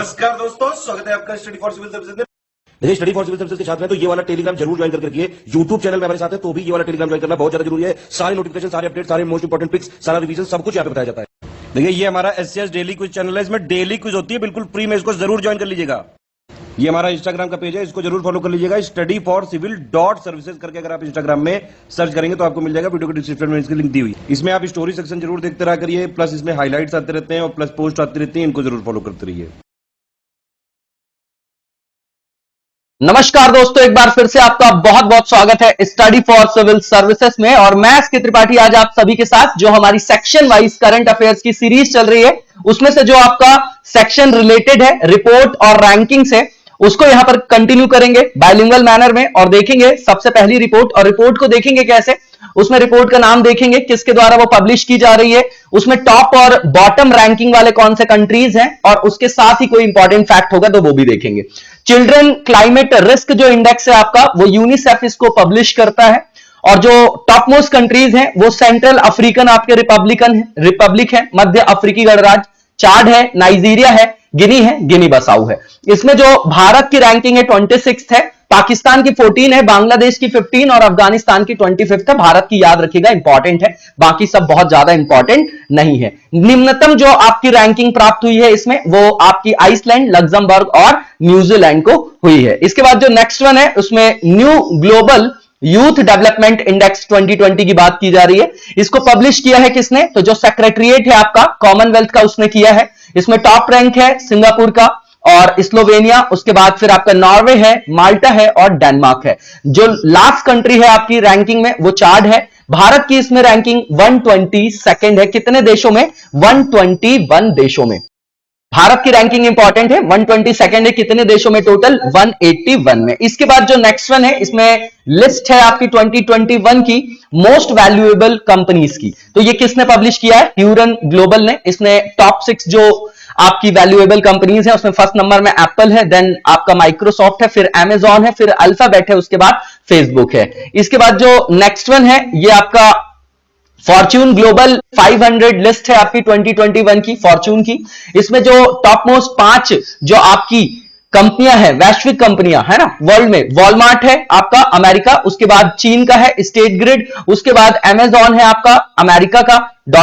नमस्कार दोस्तों, स्वागत है आपका स्टडी फॉर सिविल सर्विसेज में। देखिए, स्टडी फॉर सिविल सर्विसेज के छात्र हैं तो ये वाला टेलीग्राम जरूर ज्वाइन करके रखिए। यूट्यूब चैनल में हमारे साथ है तो भी ये वाला टेलीग्राम ज्वाइन करना बहुत ज्यादा जरूरी है। सारे नोटिफिकेशन, सारे अपडेट, सारे मोस्ट इंपोर्टेंट पिक्स, सारा रिवीजन सब कुछ यहाँ पे बताया जाता है। देखिए, ये हमारा एससीएस डेली क्विज चैनल है, इसमें डेली क्विज होती है, बिल्कुल फ्री में, इसको जरूर ज्वाइन कर लीजिएगा। ये हमारा इंस्टाग्राम का पेज है, इसको जरूर फॉलो कर लीजिएगा। स्टडी फॉर सिविल .सर्विसेज करके अगर आप इंस्टाग्राम में सर्च करेंगे तो आपको मिल जाएगा। वीडियो के डिस्क्रिप्शन में इसकी लिंक दी हुई। इसमें आप स्टोरी सेक्शन जरूर देखते रहा करिए, प्लस इसमें हाईलाइट्स आते रहते हैं और प्लस पोस्ट आती रहती है, इनको जरूर फॉलो करते रहिए। नमस्कार दोस्तों, एक बार फिर से आपका बहुत बहुत स्वागत है स्टडी फॉर सिविल सर्विसेज में। और मैं एसके त्रिपाठी आज आप सभी के साथ जो हमारी सेक्शन वाइज करंट अफेयर्स की सीरीज चल रही है, उसमें से जो आपका सेक्शन रिलेटेड है रिपोर्ट और रैंकिंग से, उसको यहां पर कंटिन्यू करेंगे बाइलिंगुअल मैनर में और देखेंगे सबसे पहली रिपोर्ट। और रिपोर्ट को देखेंगे कैसे, उसमें रिपोर्ट का नाम देखेंगे, किसके द्वारा वो पब्लिश की जा रही है, उसमें टॉप और बॉटम रैंकिंग वाले कौन से कंट्रीज हैं, और उसके साथ ही कोई इंपॉर्टेंट फैक्ट होगा तो वो भी देखेंगे। चिल्ड्रन क्लाइमेट रिस्क जो इंडेक्स है आपका, वो यूनिसेफ इसको पब्लिश करता है। और जो टॉप मोस्ट कंट्रीज हैं वो सेंट्रल अफ्रीकन आपके रिपब्लिक है, मध्य अफ्रीकी गणराज्य, चाड है, नाइजीरिया है, गिनी है, गिनी बसाऊ है। इसमें जो भारत की रैंकिंग है 26 है, पाकिस्तान की 14 है, बांग्लादेश की 15 और अफगानिस्तान की 25 है। भारत की याद रखिएगा, इंपॉर्टेंट है, बाकी सब बहुत ज्यादा इंपॉर्टेंट नहीं है। निम्नतम जो आपकी रैंकिंग प्राप्त हुई है इसमें, वो आपकी आइसलैंड, लग्जमबर्ग और न्यूजीलैंड को हुई है। इसके बाद जो नेक्स्ट वन है उसमें new global youth development index 2020 की बात की जा रही है। इसको पब्लिश किया है किसने, तो जो सेक्रेटरिएट है आपका कॉमनवेल्थ का, उसने किया है। इसमें टॉप रैंक है सिंगापुर का और स्लोवेनिया, उसके बाद फिर आपका नॉर्वे है, माल्टा है और डेनमार्क है। जो लास्ट कंट्री है आपकी रैंकिंग में वो चाड है। भारत की इसमें रैंकिंग 122 है। कितने देशों में, 121 देशों में। भारत की रैंकिंग इंपॉर्टेंट है, 122 है। कितने देशों में, टोटल 181 में। इसके बाद जो नेक्स्ट वन है इसमें लिस्ट है आपकी 2021 की मोस्ट वैल्यूएबल कंपनीज की। तो ये किसने पब्लिश किया है, ह्यूरन ग्लोबल ने। इसने टॉप 6 जो आपकी वैल्यूएबल कंपनीज है उसमें फर्स्ट नंबर में एप्पल है, देन आपका माइक्रोसॉफ्ट है, फिर अमेजॉन है, फिर अल्फाबेट है, उसके बाद फेसबुक है। इसके बाद जो नेक्स्ट वन है ये आपका फॉर्च्यून ग्लोबल 500 लिस्ट है आपकी 2021 की, फॉर्च्यून की। इसमें जो टॉप मोस्ट 5 जो आपकी कंपनियां हैं, वैश्विक कंपनियां है ना वर्ल्ड में, वॉलमार्ट है आपका अमेरिका, उसके बाद चीन का है स्टेट ग्रिड, उसके बाद अमेजॉन है आपका अमेरिका का,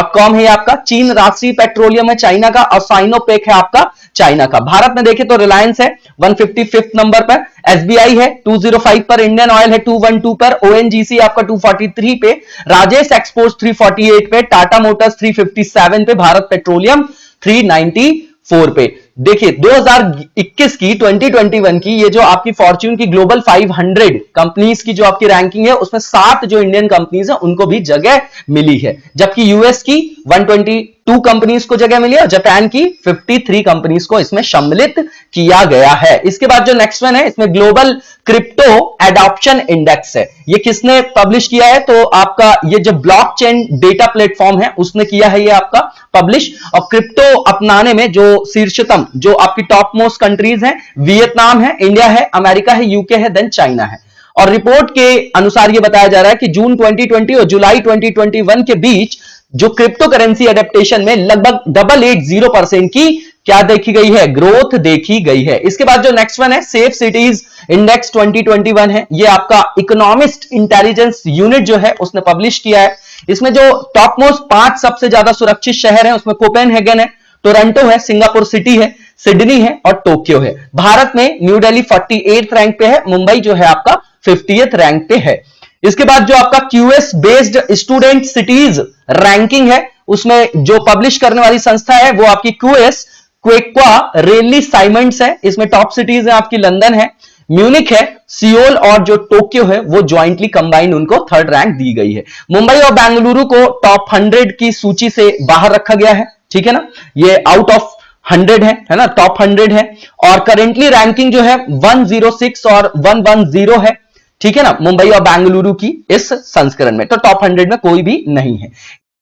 .com है आपका, चीन राष्ट्रीय पेट्रोलियम है चाइना का, और साइनोपेक है आपका चाइना का। भारत में देखें तो रिलायंस है 155 नंबर पर, एसबीआई है 205 पर, इंडियन ऑयल है 212 पर, ओएनजीसी आपका 243 पे, राजेश एक्सपोर्ट्स 348 पे, टाटा मोटर्स 357 पे, भारत पेट्रोलियम 394 पे। देखिए 2021 की 2021 की ये जो आपकी फॉर्च्यून की ग्लोबल 500 कंपनीज की जो आपकी रैंकिंग है उसमें 7 जो इंडियन कंपनीज है उनको भी जगह मिली है, जबकि यूएस की 122 कंपनीज को जगह मिली है और जापान की 53 कंपनीज को इसमें सम्मिलित किया गया है। इसके बाद जो नेक्स्ट वन है इसमें ग्लोबल क्रिप्टो एडॉप्शन इंडेक्स है। ये किसने पब्लिश किया है, तो आपका ये जो ब्लॉकचेन डेटा प्लेटफॉर्म है उसने किया है ये आपका पब्लिश। और क्रिप्टो अपनाने में जो शीर्षतम जो आपकी टॉप मोस्ट कंट्रीज हैं, वियतनाम है, इंडिया है, अमेरिका है, यूके है, देन चाइना है। और रिपोर्ट के अनुसार यह बताया जा रहा है कि जून 2020 और जुलाई 2021 के बीच जो क्रिप्टो करेंसी एडेप्टेशन में लगभग 880% की क्या देखी गई है, ग्रोथ देखी गई है। इसके बाद जो नेक्स्ट वन है सेफ सिटीज इंडेक्स 2021 है, ये आपका इकोनॉमिस्ट इंटेलिजेंस यूनिट जो है उसने पब्लिश किया है। इसमें जो टॉप मोस्ट 5 सबसे ज्यादा सुरक्षित शहर है उसमें कोपेनहेगन है, टोरंटो है, सिंगापुर सिटी है, सिडनी है और टोक्यो है। भारत में न्यू दिल्ली 48th रैंक पे है, मुंबई जो है आपका 50th रैंक पे है। इसके बाद जो आपका QS based student cities ranking है उसमें जो पब्लिश करने वाली संस्था है वो आपकी क्यूएस क्वेक्वा रेली साइमंड्स है। इसमें टॉप सिटीज है आपकी लंदन है, म्यूनिक है, सियोल और जो टोक्यो है वो ज्वाइंटली कंबाइंड उनको 3rd रैंक दी गई है। मुंबई और बेंगलुरु को टॉप 100 की सूची से बाहर रखा गया है, ठीक है ना, ये आउट ऑफ 100 है ना, टॉप 100 है। और करेंटली रैंकिंग जो है 106 और 110 है, ठीक है ना, मुंबई और बेंगलुरु की इस संस्करण में। तो टॉप 100 में कोई भी नहीं है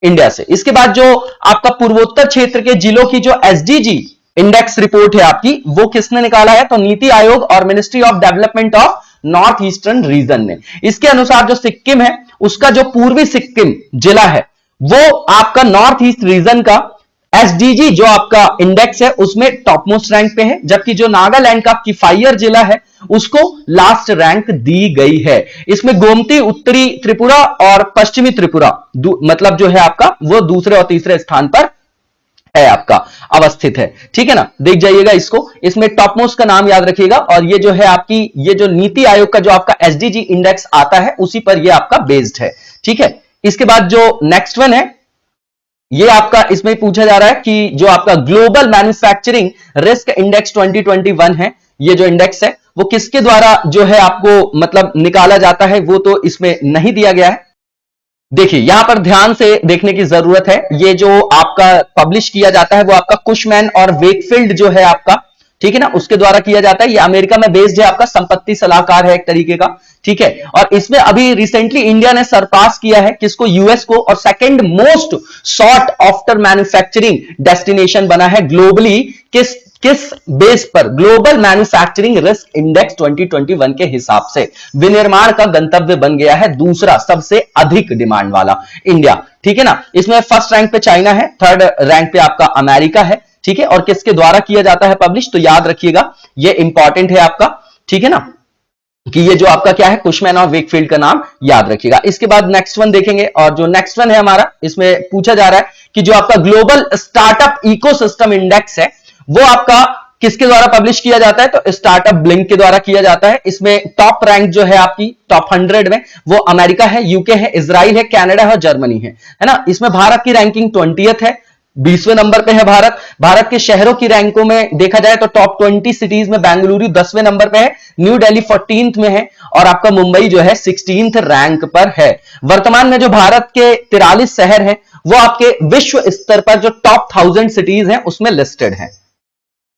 इंडिया से। इसके बाद जो आपका पूर्वोत्तर क्षेत्र के जिलों की जो एसडीजी इंडेक्स रिपोर्ट है आपकी, वो किसने निकाला है, तो नीति आयोग और ministry of development of north eastern region ने। इसके अनुसार जो सिक्किम है उसका जो पूर्वी सिक्किम जिला है वो आपका नॉर्थ ईस्ट रीजन का एसडीजी जो आपका इंडेक्स है उसमें टॉप मोस्ट रैंक पे है, जबकि जो नागालैंड का किफायर जिला है उसको लास्ट रैंक दी गई है। इसमें गोमती, उत्तरी त्रिपुरा और पश्चिमी त्रिपुरा मतलब जो है आपका वो दूसरे और तीसरे स्थान पर है आपका अवस्थित है। ठीक है ना, देख जाइएगा इसको। इसमें टॉप मोस्ट का नाम याद रखिएगा, और ये जो है आपकी ये जो नीति आयोग का जो आपका एसडीजी इंडेक्स आता है उसी पर ये आपका बेस्ड है। ठीक है, इसके बाद जो नेक्स्ट वन है ये आपका इसमें पूछा जा रहा है कि जो आपका ग्लोबल मैन्युफैक्चरिंग रिस्क इंडेक्स 2021 है, ये जो इंडेक्स है वो किसके द्वारा जो है आपको मतलब निकाला जाता है वो तो इसमें नहीं दिया गया है। देखिए यहां पर ध्यान से देखने की जरूरत है। ये जो आपका पब्लिश किया जाता है वो आपका कुशमैन और वेकफील्ड जो है आपका, ठीक है ना, उसके द्वारा किया जाता है। ये अमेरिका में बेस्ड है, आपका संपत्ति सलाहकार है एक तरीके का। ठीक है, और इसमें अभी रिसेंटली इंडिया ने सरपास किया है किसको, यूएस को, और second most sought after manufacturing destination बना है ग्लोबली। किस बेस पर, ग्लोबल मैन्युफैक्चरिंग रिस्क इंडेक्स 2021 के हिसाब से विनिर्माण का गंतव्य बन गया है दूसरा सबसे अधिक डिमांड वाला इंडिया। ठीक है ना, इसमें फर्स्ट रैंक पे चाइना है, थर्ड रैंक पे आपका अमेरिका है। ठीक है, और किसके द्वारा किया जाता है पब्लिश, तो याद रखिएगा ये इंपॉर्टेंट है आपका। ठीक है ना, कि ये जो आपका क्या है कुशमैन और वेकफील्ड का नाम याद रखिएगा। इसके बाद नेक्स्ट वन देखेंगे, और जो नेक्स्ट वन है हमारा इसमें पूछा जा रहा है कि जो आपका ग्लोबल स्टार्टअप इकोसिस्टम इंडेक्स है वो आपका किसके द्वारा पब्लिश किया जाता है, तो स्टार्टअप ब्लिंक के द्वारा किया जाता है। इसमें टॉप रैंक जो है आपकी टॉप 100 में वो अमेरिका है, यूके है, इजराइल है, कनाडा है और जर्मनी है ना। इसमें भारत की रैंकिंग 20th है, 20वें नंबर पे है भारत। भारत के शहरों की रैंकों में देखा जाए तो टॉप 20 सिटीज में बेंगलुरु 10वें नंबर पे है, न्यू दिल्ली 14th में है, और आपका मुंबई जो है 16th रैंक पर है। वर्तमान में जो भारत के 43 शहर हैं वो आपके विश्व स्तर पर जो टॉप 1000 सिटीज हैं उसमें लिस्टेड है।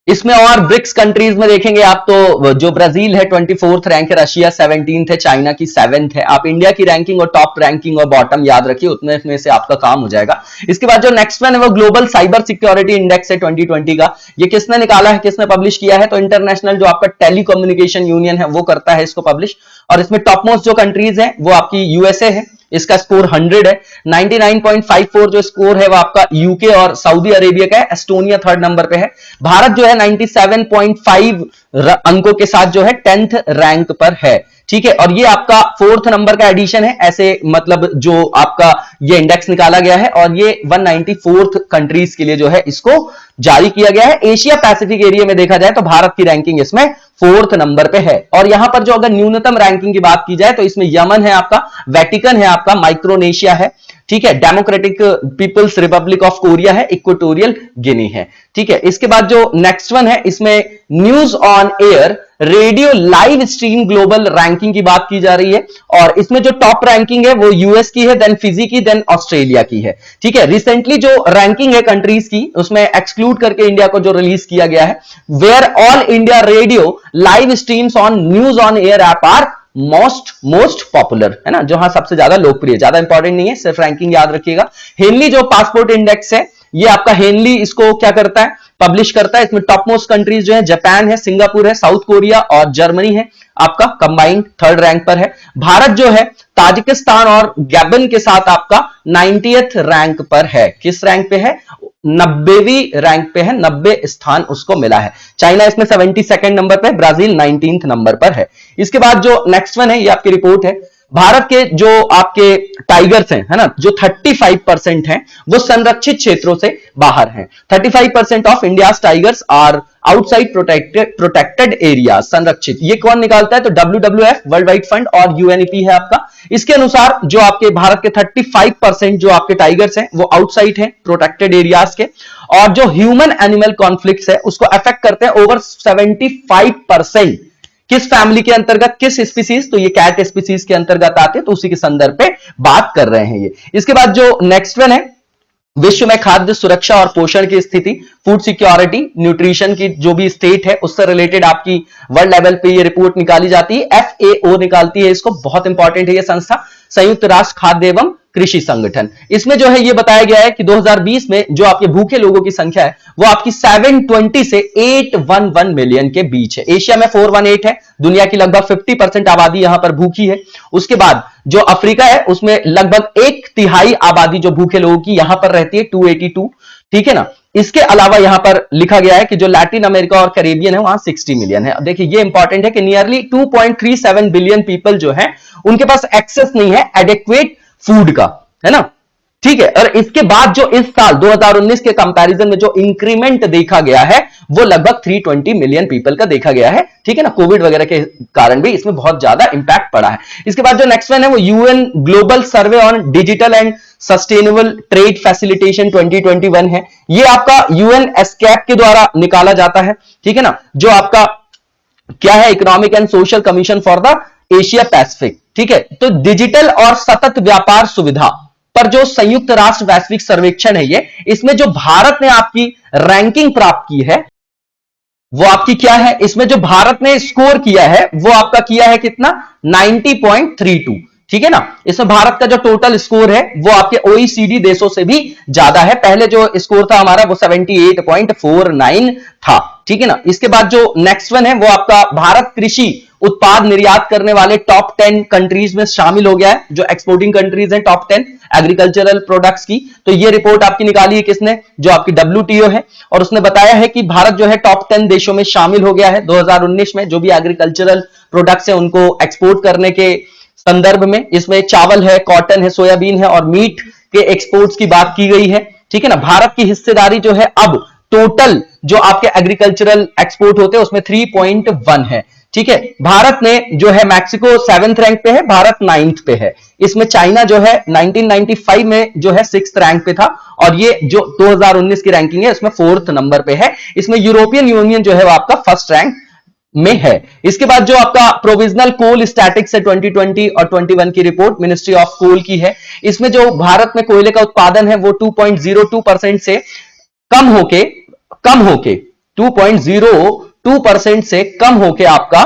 इसमें और ब्रिक्स कंट्रीज में देखेंगे आप तो जो ब्राजील है 24th रैंक है, रशिया 17th है, चाइना की 7th है। आप इंडिया की रैंकिंग और टॉप रैंकिंग और बॉटम याद रखिए, उतने में से आपका काम हो जाएगा। इसके बाद जो नेक्स्ट वन है वो ग्लोबल साइबर सिक्योरिटी इंडेक्स है 2020 का। ये किसने निकाला है, किसने पब्लिश किया है, तो इंटरनेशनल जो आपका टेलीकम्युनिकेशन यूनियन है वो करता है इसको पब्लिश। और इसमें टॉप मोस्ट जो कंट्रीज है वो आपकी यूएसए है, इसका स्कोर 100 है। 99.54 जो स्कोर है वो आपका यूके और सऊदी अरेबिया का है, एस्टोनिया थर्ड नंबर पे है। भारत जो है 97.5 अंकों के साथ जो है 10th रैंक पर है। ठीक है, और ये आपका 4th नंबर का एडिशन है, ऐसे मतलब जो आपका ये इंडेक्स निकाला गया है, और ये 194th कंट्रीज के लिए जो है इसको जारी किया गया है। एशिया पैसिफिक एरिया में देखा जाए तो भारत की रैंकिंग इसमें 4th नंबर पे है। और यहां पर जो अगर न्यूनतम रैंकिंग की बात की जाए तो इसमें यमन है आपका, वेटिकन है आपका, माइक्रोनेशिया है, ठीक है, Democratic People's Republic of Korea है, इक्वेटोरियल गिनी है। ठीक है, इसके बाद जो नेक्स्ट वन है इसमें news On air radio live stream global ranking की बात की जा रही है, और इसमें जो टॉप रैंकिंग है वो यूएस की है, देन फिजी की, देन ऑस्ट्रेलिया की है। ठीक है, रिसेंटली जो रैंकिंग है कंट्रीज की उसमें एक्सक्लूड करके इंडिया को जो रिलीज किया गया है, where All India Radio live streams on News On Air app are most popular, है ना, जहां सबसे ज्यादा लोकप्रिय। ज्यादा इंपॉर्टेंट नहीं है, सिर्फ रैंकिंग याद रखिएगा। हेनली जो पासपोर्ट इंडेक्स है ये आपका हेनली इसको क्या करता है, पब्लिश करता है। इसमें टॉप मोस्ट कंट्रीज जो है जापान है, सिंगापुर है, साउथ कोरिया और जर्मनी है, आपका कंबाइंड 3rd रैंक पर है। भारत जो है ताजिकिस्तान और गैबन के साथ आपका 90th रैंक पर है। किस रैंक पे है, 90वीं रैंक पे है, 90 स्थान उसको मिला है। चाइना इसमें 72nd नंबर पे, ब्राजील 19th नंबर पर है। इसके बाद जो नेक्स्ट वन है ये आपकी रिपोर्ट है, भारत के जो आपके टाइगर्स हैं, है ना, जो 35% हैं वो संरक्षित क्षेत्रों से बाहर हैं। 35% of India tigers are outside protected area, संरक्षित। ये कौन निकालता है, तो WWF वर्ल्ड वाइड फंड और UNEP है आपका। इसके अनुसार जो आपके भारत के 35% जो आपके टाइगर्स हैं वो आउटसाइड हैं प्रोटेक्टेड एरियाज के, और जो ह्यूमन एनिमल कॉन्फ्लिक्ट्स है उसको अफेक्ट करते हैं ओवर 75%। किस फैमिली के अंतर्गत, किस स्पीसीज, तो ये कैट स्पीसीज के अंतर्गत आते हैं, तो उसी के संदर्भ पे बात कर रहे हैं ये। इसके बाद जो नेक्स्ट वन है, विश्व में खाद्य सुरक्षा और पोषण की स्थिति, फूड सिक्योरिटी, न्यूट्रिशन की जो भी स्टेट है उससे रिलेटेड आपकी वर्ल्ड लेवल पे ये रिपोर्ट निकाली जाती है। FAO निकालती है इसको, बहुत इंपॉर्टेंट है ये संस्था, संयुक्त राष्ट्र खाद्य एवं कृषि संगठन। इसमें जो है ये बताया गया है कि 2020 में जो आपके भूखे लोगों की संख्या है वो आपकी 720 से 811 मिलियन के बीच है। एशिया में 418 है, दुनिया की लगभग 50% आबादी यहां पर भूखी है। उसके बाद जो अफ्रीका है उसमें लगभग 1/3 आबादी जो भूखे लोगों की यहां पर रहती है, 282। ठीक है ना, इसके अलावा यहां पर लिखा गया है कि जो लैटिन अमेरिका और कैरेबियन है वहां 60 मिलियन है। देखिए ये इंपॉर्टेंट है कि नियरली 2.37 बिलियन पीपल जो है उनके पास एक्सेस नहीं है एडिक्वेट फूड का, है ना, ठीक है। और इसके बाद जो इस साल 2019 के कंपैरिजन में जो इंक्रीमेंट देखा गया है वो लगभग 320 मिलियन पीपल का देखा गया है, ठीक है ना। कोविड वगैरह के कारण भी इसमें बहुत ज्यादा इंपैक्ट पड़ा है। इसके बाद जो नेक्स्ट वन है वो UN global survey on digital and sustainable trade facilitation 2021 है। ये आपका यूएन एस्कैप के द्वारा निकाला जाता है, ठीक है ना, जो आपका क्या है, economic and social commission for the Asia Pacific, ठीक है। तो डिजिटल और सतत व्यापार सुविधा पर जो संयुक्त राष्ट्र वैश्विक सर्वेक्षण है ये, इसमें जो भारत ने आपकी रैंकिंग प्राप्त की है वो आपकी क्या है, इसमें जो भारत ने स्कोर किया है वो आपका किया है कितना, 90.32, ठीक है ना। इसमें भारत का जो टोटल स्कोर है वो आपके ओईसीडी देशों से भी ज्यादा है। पहले जो स्कोर था हमारा वो 78.49 था, ठीक है ना। इसके बाद जो नेक्स्ट वन है वो आपका भारत कृषि उत्पाद निर्यात करने वाले टॉप 10 कंट्रीज में शामिल हो गया है, जो एक्सपोर्टिंग कंट्रीज हैं टॉप 10 एग्रीकल्चरल प्रोडक्ट्स की। तो ये रिपोर्ट आपकी निकाली है किसने, जो आपकी WTO है, और उसने बताया है कि भारत जो है टॉप 10 देशों में शामिल हो गया है 2019 में, जो भी एग्रीकल्चरल प्रोडक्ट्स है उनको एक्सपोर्ट करने के संदर्भ में। इसमें चावल है, कॉटन है, सोयाबीन है और मीट के एक्सपोर्ट्स की बात की गई है, ठीक है ना। भारत की हिस्सेदारी जो है अब टोटल जो आपके एग्रीकल्चरल एक्सपोर्ट होते हैं उसमें 3.1 है, ठीक है। भारत ने जो है मैक्सिको 7th रैंक पे है, भारत 9th पे है। इसमें चाइना जो है 1995 में जो है 6th रैंक पे था, और ये जो 2019 की रैंकिंग है उसमें 4th नंबर पे है। इसमें यूरोपियन यूनियन जो है वो आपका 1st रैंक में है। इसके बाद जो आपका प्रोविजनल कोल स्टैटिक्स है 2020 और 21 की रिपोर्ट मिनिस्ट्री ऑफ कोल की है। इसमें जो भारत में कोयले का उत्पादन है वो 2.02% से कम होके 2.02% से कम होके आपका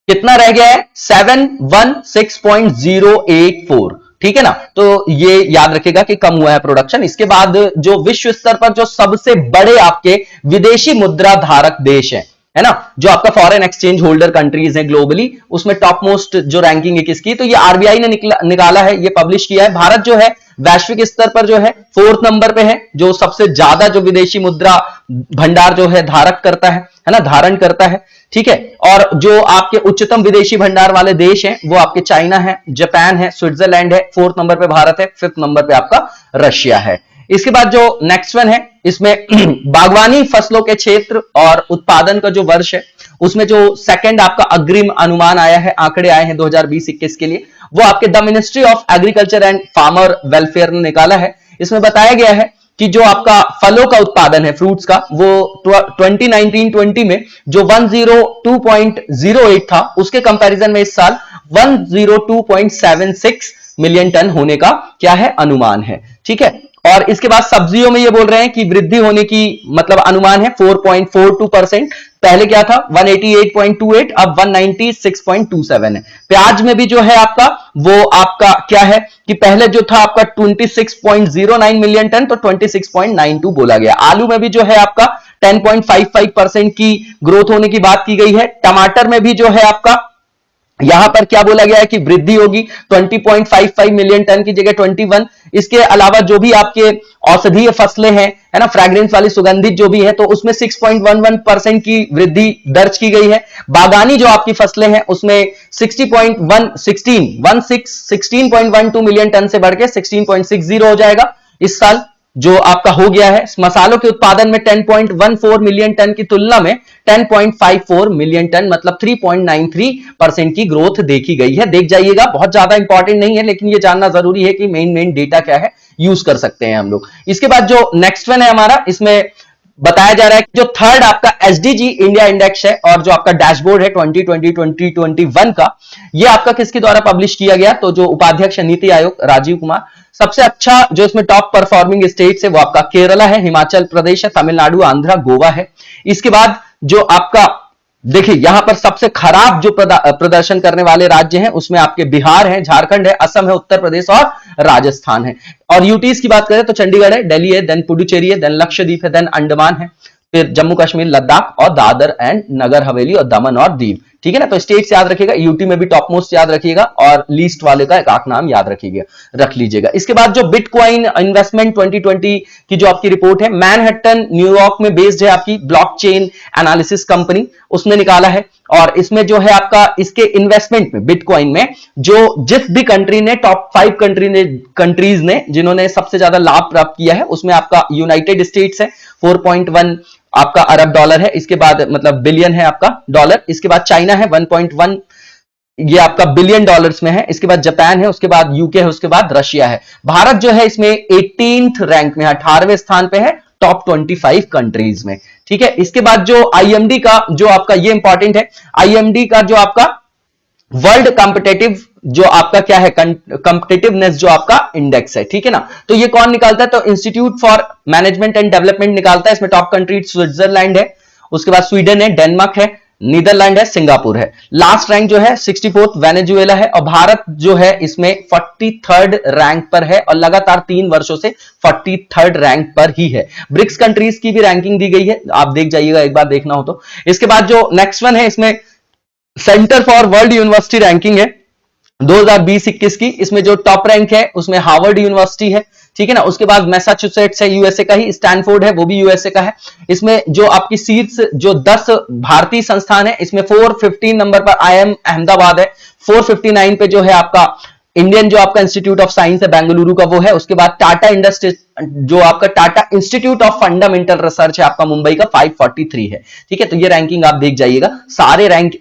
कितना रह गया है, 716.084, ठीक है ना। तो ये याद रखिएगा कि कम हुआ है प्रोडक्शन। इसके बाद जो विश्व स्तर पर जो सबसे बड़े आपके विदेशी मुद्रा धारक देश है ना, जो आपका फॉरेन एक्सचेंज होल्डर कंट्रीज हैं ग्लोबली, उसमें टॉप मोस्ट जो रैंकिंग है किसकी, तो ये आरबीआई ने निकाला है, ये पब्लिश किया है। भारत जो है वैश्विक स्तर पर जो है 4th नंबर पे है, जो सबसे ज्यादा जो विदेशी मुद्रा भंडार जो है धारक करता है ना, धारण करता है, ठीक है। और जो आपके उच्चतम विदेशी भंडार वाले देश हैं वो आपके चाइना है, जापान है, स्विट्जरलैंड है, 4th नंबर पे भारत है, 5th नंबर पे आपका रशिया है। इसके बाद जो नेक्स्ट वन है इसमें बागवानी फसलों के क्षेत्र और उत्पादन का जो वर्ष है उसमें जो सेकंड आपका अग्रिम अनुमान आया है, आंकड़े आए हैं 2020-21 के लिए, वो आपके the ministry of agriculture and farmer welfare ने निकाला है। इसमें बताया गया है कि जो आपका फलों का उत्पादन है, फ्रूट्स का, वो 2019-20 में जो 102.08 था उसके कंपैरिजन में इस साल 102.76 मिलियन टन होने का क्या है, अनुमान है, ठीक है। और इसके बाद सब्जियों में ये बोल रहे हैं कि वृद्धि होने की मतलब अनुमान है 4.42%। पहले क्या था 188.28, अब 196.27 है। प्याज में भी जो है आपका वो आपका क्या है कि पहले जो था आपका 26.09 मिलियन टन, तो 26.92 बोला गया। आलू में भी जो है आपका 10.55% की ग्रोथ होने की बात की गई है। टमाटर में भी जो है आपका यहां पर क्या बोला गया है कि वृद्धि होगी 20.55 मिलियन टन की जगह 21। इसके अलावा जो भी आपके औषधीय फसलें हैं, है ना, फ्रैग्रेंस वाली सुगंधित जो भी है, तो उसमें 6.11% की वृद्धि दर्ज की गई है। बागानी जो आपकी फसलें हैं उसमें 16.12 मिलियन टन से बढ़ के 16.60 हो जाएगा इस साल, जो आपका हो गया है। मसालों के उत्पादन में 10.14 मिलियन टन की तुलना में 10.54 मिलियन टन मतलब 3.93% की ग्रोथ देखी गई है। देख जाइएगा, बहुत ज्यादा इंपॉर्टेंट नहीं है लेकिन ये जानना जरूरी है कि मेन डेटा क्या है, यूज कर सकते हैं हम लोग। इसके बाद जो नेक्स्ट वन है हमारा, इसमें बताया जा रहा है कि जो थर्ड आपका एसडीजी इंडिया इंडेक्स है और जो आपका डैशबोर्ड है 2020-2021 का, ये आपका किसके द्वारा पब्लिश किया गया, तो जो उपाध्यक्ष नीति आयोग राजीव कुमार। सबसे अच्छा जो इसमें टॉप परफॉर्मिंग स्टेट्स है वो आपका केरला है, हिमाचल प्रदेश है, तमिलनाडु, आंध्र, गोवा है। इसके बाद जो आपका देखिए यहां पर सबसे खराब जो प्रदर्शन करने वाले राज्य हैं उसमें आपके बिहार है, झारखंड है, असम है, उत्तर प्रदेश और राजस्थान है। और यूटीज की बात करें तो चंडीगढ़ है, दिल्ली है, देन पुडुचेरी है, देन लक्षद्वीप है, देन अंडमान है, फिर जम्मू कश्मीर, लद्दाख और दादर एंड नगर हवेली और दमन और दीव, ठीक है ना। तो स्टेट्स याद रखिएगा, यूटी में भी टॉप मोस्ट याद रखिएगा और लीस्ट वाले का एक आख नाम याद रख लीजिएगा। इसके बाद जो बिटकॉइन इन्वेस्टमेंट 2020 की जो आपकी रिपोर्ट है, मैनहट्टन न्यूयॉर्क में बेस्ड है आपकी ब्लॉकचेन एनालिसिस कंपनी, उसने निकाला है। और इसमें जो है आपका इसके इन्वेस्टमेंट में बिटकॉइन में जो जिस भी कंट्री ने टॉप 5 कंट्रीज ने जिन्होंने सबसे ज्यादा लाभ प्राप्त किया है, उसमें आपका यूनाइटेड स्टेट्स है 4.1 आपका अरब डॉलर है, इसके बाद मतलब बिलियन है आपका डॉलर, इसके बाद चाइना है 1.1 ये आपका बिलियन डॉलर्स में है, इसके बाद जापान है, उसके बाद यूके है, उसके बाद रशिया है। भारत जो है इसमें 18th रैंक में है, 18वें स्थान पे है टॉप 25 कंट्रीज में, ठीक है। इसके बाद जो आईएमडी का जो आपका ये इंपॉर्टेंट है, आईएमडी का जो आपका वर्ल्ड कॉम्पिटेटिव जो आपका क्या है कॉम्पिटेटिवनेस जो आपका इंडेक्स है, ठीक है ना। तो ये कौन निकालता है, तो institute for management and development निकालता है। इसमें टॉप कंट्री स्विट्जरलैंड है, उसके बाद स्वीडन है, डेनमार्क है, नीदरलैंड है, सिंगापुर है। लास्ट रैंक जो है 64th वेनेजुएला है और भारत जो है इसमें 43rd रैंक पर है और लगातार 3 वर्षों से 43rd रैंक पर ही है। ब्रिक्स कंट्रीज की भी रैंकिंग दी गई है, आप देख जाइएगा एक बार देखना हो तो। इसके बाद जो नेक्स्ट वन है इसमें centre for world university ranking है 2020-21 की, इसमें जो टॉप रैंक है उसमें हार्वर्ड यूनिवर्सिटी है, ठीक है ना। उसके बाद मैसाचुसेट्स है यूएसए का ही, स्टैनफोर्ड है वो भी यूएसए का है। इसमें जो आपकी सीट्स जो 10 भारतीय संस्थान है, इसमें 415 नंबर पर आईआईएम अहमदाबाद है, 459 पे जो है आपका इंडियन जो आपका इंस्टीट्यूट ऑफ साइंस है बेंगलुरु का वो है। उसके बाद टाटा इंडस्ट्री जो आपका Tata institute of fundamental research है आपका मुंबई का 543 है, ठीक है। तो ये रैंकिंग आप देख जाइएगा, सारे रैंक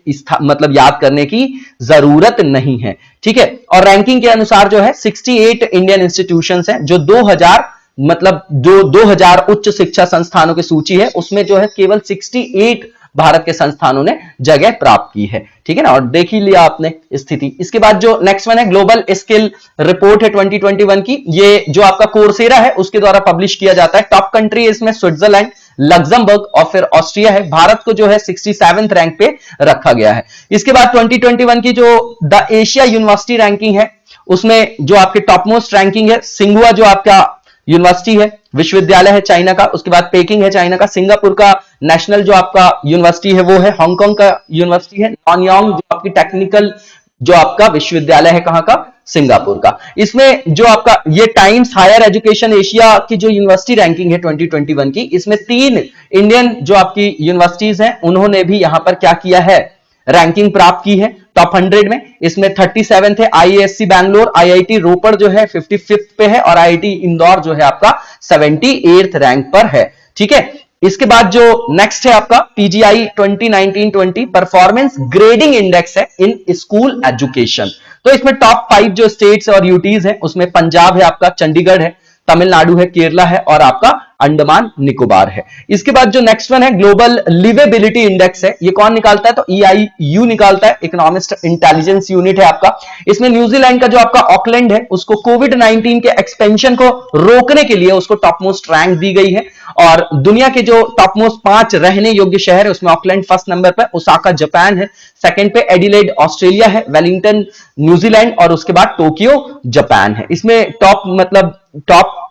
मतलब याद करने की जरूरत नहीं है, ठीक है। और रैंकिंग के अनुसार जो है 68 इंडियन इंस्टीट्यूशंस हैं जो 2000 उच्च शिक्षा संस्थानों की सूची है, उसमें जो है केवल 68 भारत के संस्थानों ने जगह प्राप्त की है, ठीक है ना। और देख ही लिया आपने स्थिति। इसके बाद जो नेक्स्ट वन है ग्लोबल स्किल रिपोर्ट है 2021 की, ये जो आपका कोर्सेरा है उसके द्वारा पब्लिश किया जाता है। टॉप कंट्री इसमें स्विट्जरलैंड, लग्जमबर्ग और फिर ऑस्ट्रिया है। भारत को जो है 67th रैंक पे रखा गया है। इसके बाद 2021 की जो द एशिया यूनिवर्सिटी रैंकिंग है उसमें जो आपके टॉप मोस्ट रैंकिंग है सिंगुआ जो आपका यूनिवर्सिटी है, विश्वविद्यालय है चाइना का, उसके बाद पेकिंग है चाइना का, सिंगापुर का नेशनल जो आपका यूनिवर्सिटी है वो है, हांगकांग का यूनिवर्सिटी है, नॉनयांग जो आपकी टेक्निकल जो आपका विश्वविद्यालय है कहां का, सिंगापुर का। इसमें जो आपका ये टाइम्स हायर एजुकेशन एशिया की जो यूनिवर्सिटी रैंकिंग है 2021 की, इसमें 3 इंडियन जो आपकी यूनिवर्सिटीज हैं उन्होंने भी यहां पर क्या किया है, रैंकिंग प्राप्त की है टॉप 100 में। इसमें 37 है आईआईएससी बैंगलोर, आईआईटी रोपड़ जो है 55th पे है और आईआईटी इंदौर जो है आपका 78th रैंक पर है, ठीक है। इसके बाद जो नेक्स्ट है आपका पीजीआई 2019-20 परफॉर्मेंस ग्रेडिंग इंडेक्स है इन स्कूल एजुकेशन। तो इसमें टॉप 5 जो स्टेट्स और यूटीज है उसमें पंजाब है आपका, चंडीगढ़ है, तमिलनाडु है, केरला है और आपका अंडमान निकोबार है। इसके बाद जो नेक्स्ट वन है ग्लोबल लिवेबिलिटी इंडेक्स है, ये कौन निकालता है, तो EIU निकालता है, इकोनॉमिस्ट इंटेलिजेंस यूनिट है आपका। इसमें न्यूजीलैंड का जो आपका ऑकलैंड है उसको कोविड-19 के एक्सपेंशन को रोकने के लिए उसको टॉप मोस्ट रैंक दी गई है। और दुनिया के जो टॉप मोस्ट 5 रहने योग्य शहर है उसमें ऑकलैंड फर्स्ट नंबर पर, ओसाका जापान है, सेकंड पे एडिलेड ऑस्ट्रेलिया है, वेलिंगटन न्यूजीलैंड और उसके बाद टोक्यो जापान है। इसमें टॉप मतलब टॉप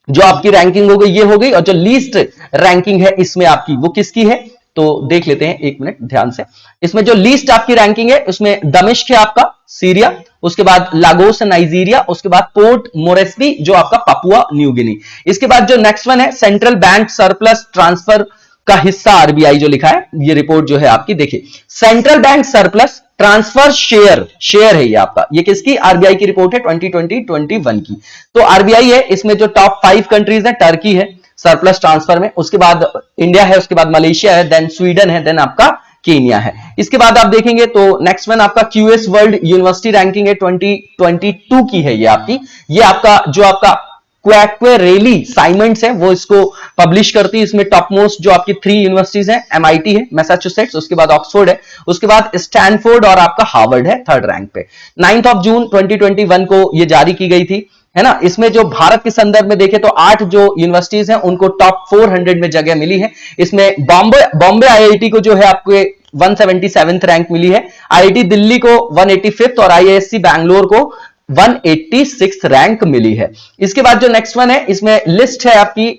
जो आपकी रैंकिंग हो गई ये हो गई, और जो लीस्ट रैंकिंग है इसमें आपकी वो किसकी है, तो देख लेते हैं एक मिनट ध्यान से। इसमें जो लीस्ट आपकी रैंकिंग है उसमें दमिश्क है आपका सीरिया, उसके बाद लागोस नाइजीरिया, उसके बाद पोर्ट मोरेस्बी जो आपका पापुआ न्यू गिनी। इसके बाद जो नेक्स्ट वन है सेंट्रल बैंक सरप्लस ट्रांसफर का हिस्सा आरबीआई जो लिखा है, ये रिपोर्ट जो है आपकी देखिए, central bank surplus transfer share है ये आपका, ये किसकी, आरबीआई की रिपोर्ट है 2020-21 की। तो आरबीआई है, इसमें जो टॉप 5 कंट्रीज है, टर्की है सरप्लस ट्रांसफर में, उसके बाद इंडिया है, उसके बाद मलेशिया है, देन स्वीडन है, देन आपका केनिया है। इसके बाद आप देखेंगे तो नेक्स्ट वन आपका क्यूएस वर्ल्ड यूनिवर्सिटी रैंकिंग है 2022 की है ये आपकी, ये आपका जो आपका क्वैक्वेरेली साइमंड्स है वो इसको पब्लिश करती है। इसमें टॉप मोस्ट जो आपकी 3 यूनिवर्सिटीज हैं, एमआईटी है, मैसाचुसेट्स, उसके बाद ऑक्सफोर्ड है, उसके बाद स्टैनफोर्ड और आपका हार्वर्ड है 3rd रैंक पे। 9 जून 2021 को ये जारी की गई थी, है ना। इसमें जो भारत के संदर्भ में देखें तो 8 जो यूनिवर्सिटीज हैं उनको टॉप 400 में जगह मिली है। इसमें बॉम्बे आईआईटी को जो है आपको 177th रैंक मिली है, आईआईटी दिल्ली को 185th और आईआईएससी बैंगलोर को 186th रैंक मिली है। इसके बाद जो नेक्स्ट वन है इसमें लिस्ट है आपकी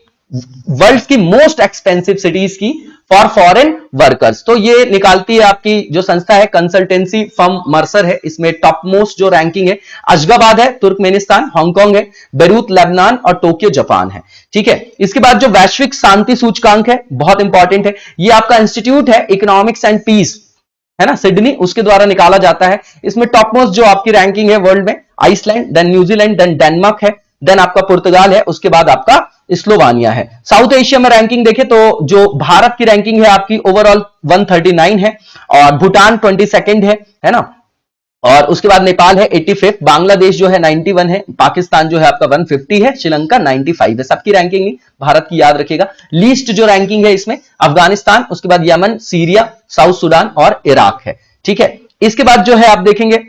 वर्ल्ड की मोस्ट एक्सपेंसिव सिटीज की फॉर फॉरेन वर्कर्स। तो ये निकालती है आपकी जो संस्था है कंसल्टेंसी फर्म मर्सर है। इसमें टॉप मोस्ट जो रैंकिंग है अशगाबाद है तुर्कमेनिस्तान, हांगकांग है, बेरूत लेबनान और टोक्यो जापान है। ठीक है, इसके बाद जो वैश्विक शांति सूचकांक है बहुत इंपॉर्टेंट है, ये आपका इंस्टीट्यूट है इकोनॉमिक्स एंड पीस है ना सिडनी, उसके द्वारा निकाला जाता है। इसमें टॉप मोस्ट जो आपकी रैंकिंग है वर्ल्ड में Iceland, then New Zealand, then Denmark है, देन आपका पुर्तगाल है, उसके बाद आपका स्लोवानिया है। साउथ एशिया में रैंकिंग देखें तो जो भारत की रैंकिंग है आपकी ओवरऑल 139 है और भूटान 22 है ना, और उसके बाद नेपाल है 85, बांग्लादेश जो है 91 है, पाकिस्तान जो है आपका 150 है, श्रीलंका 95 है। सबकी रैंकिंग नहीं, भारत की याद रखिएगा। लीस्ट जो रैंकिंग है इसमें अफगानिस्तान, उसके बाद यमन, सीरिया, साउथ सुडान और इराक है। ठीक है, इसके बाद जो है आप देखेंगे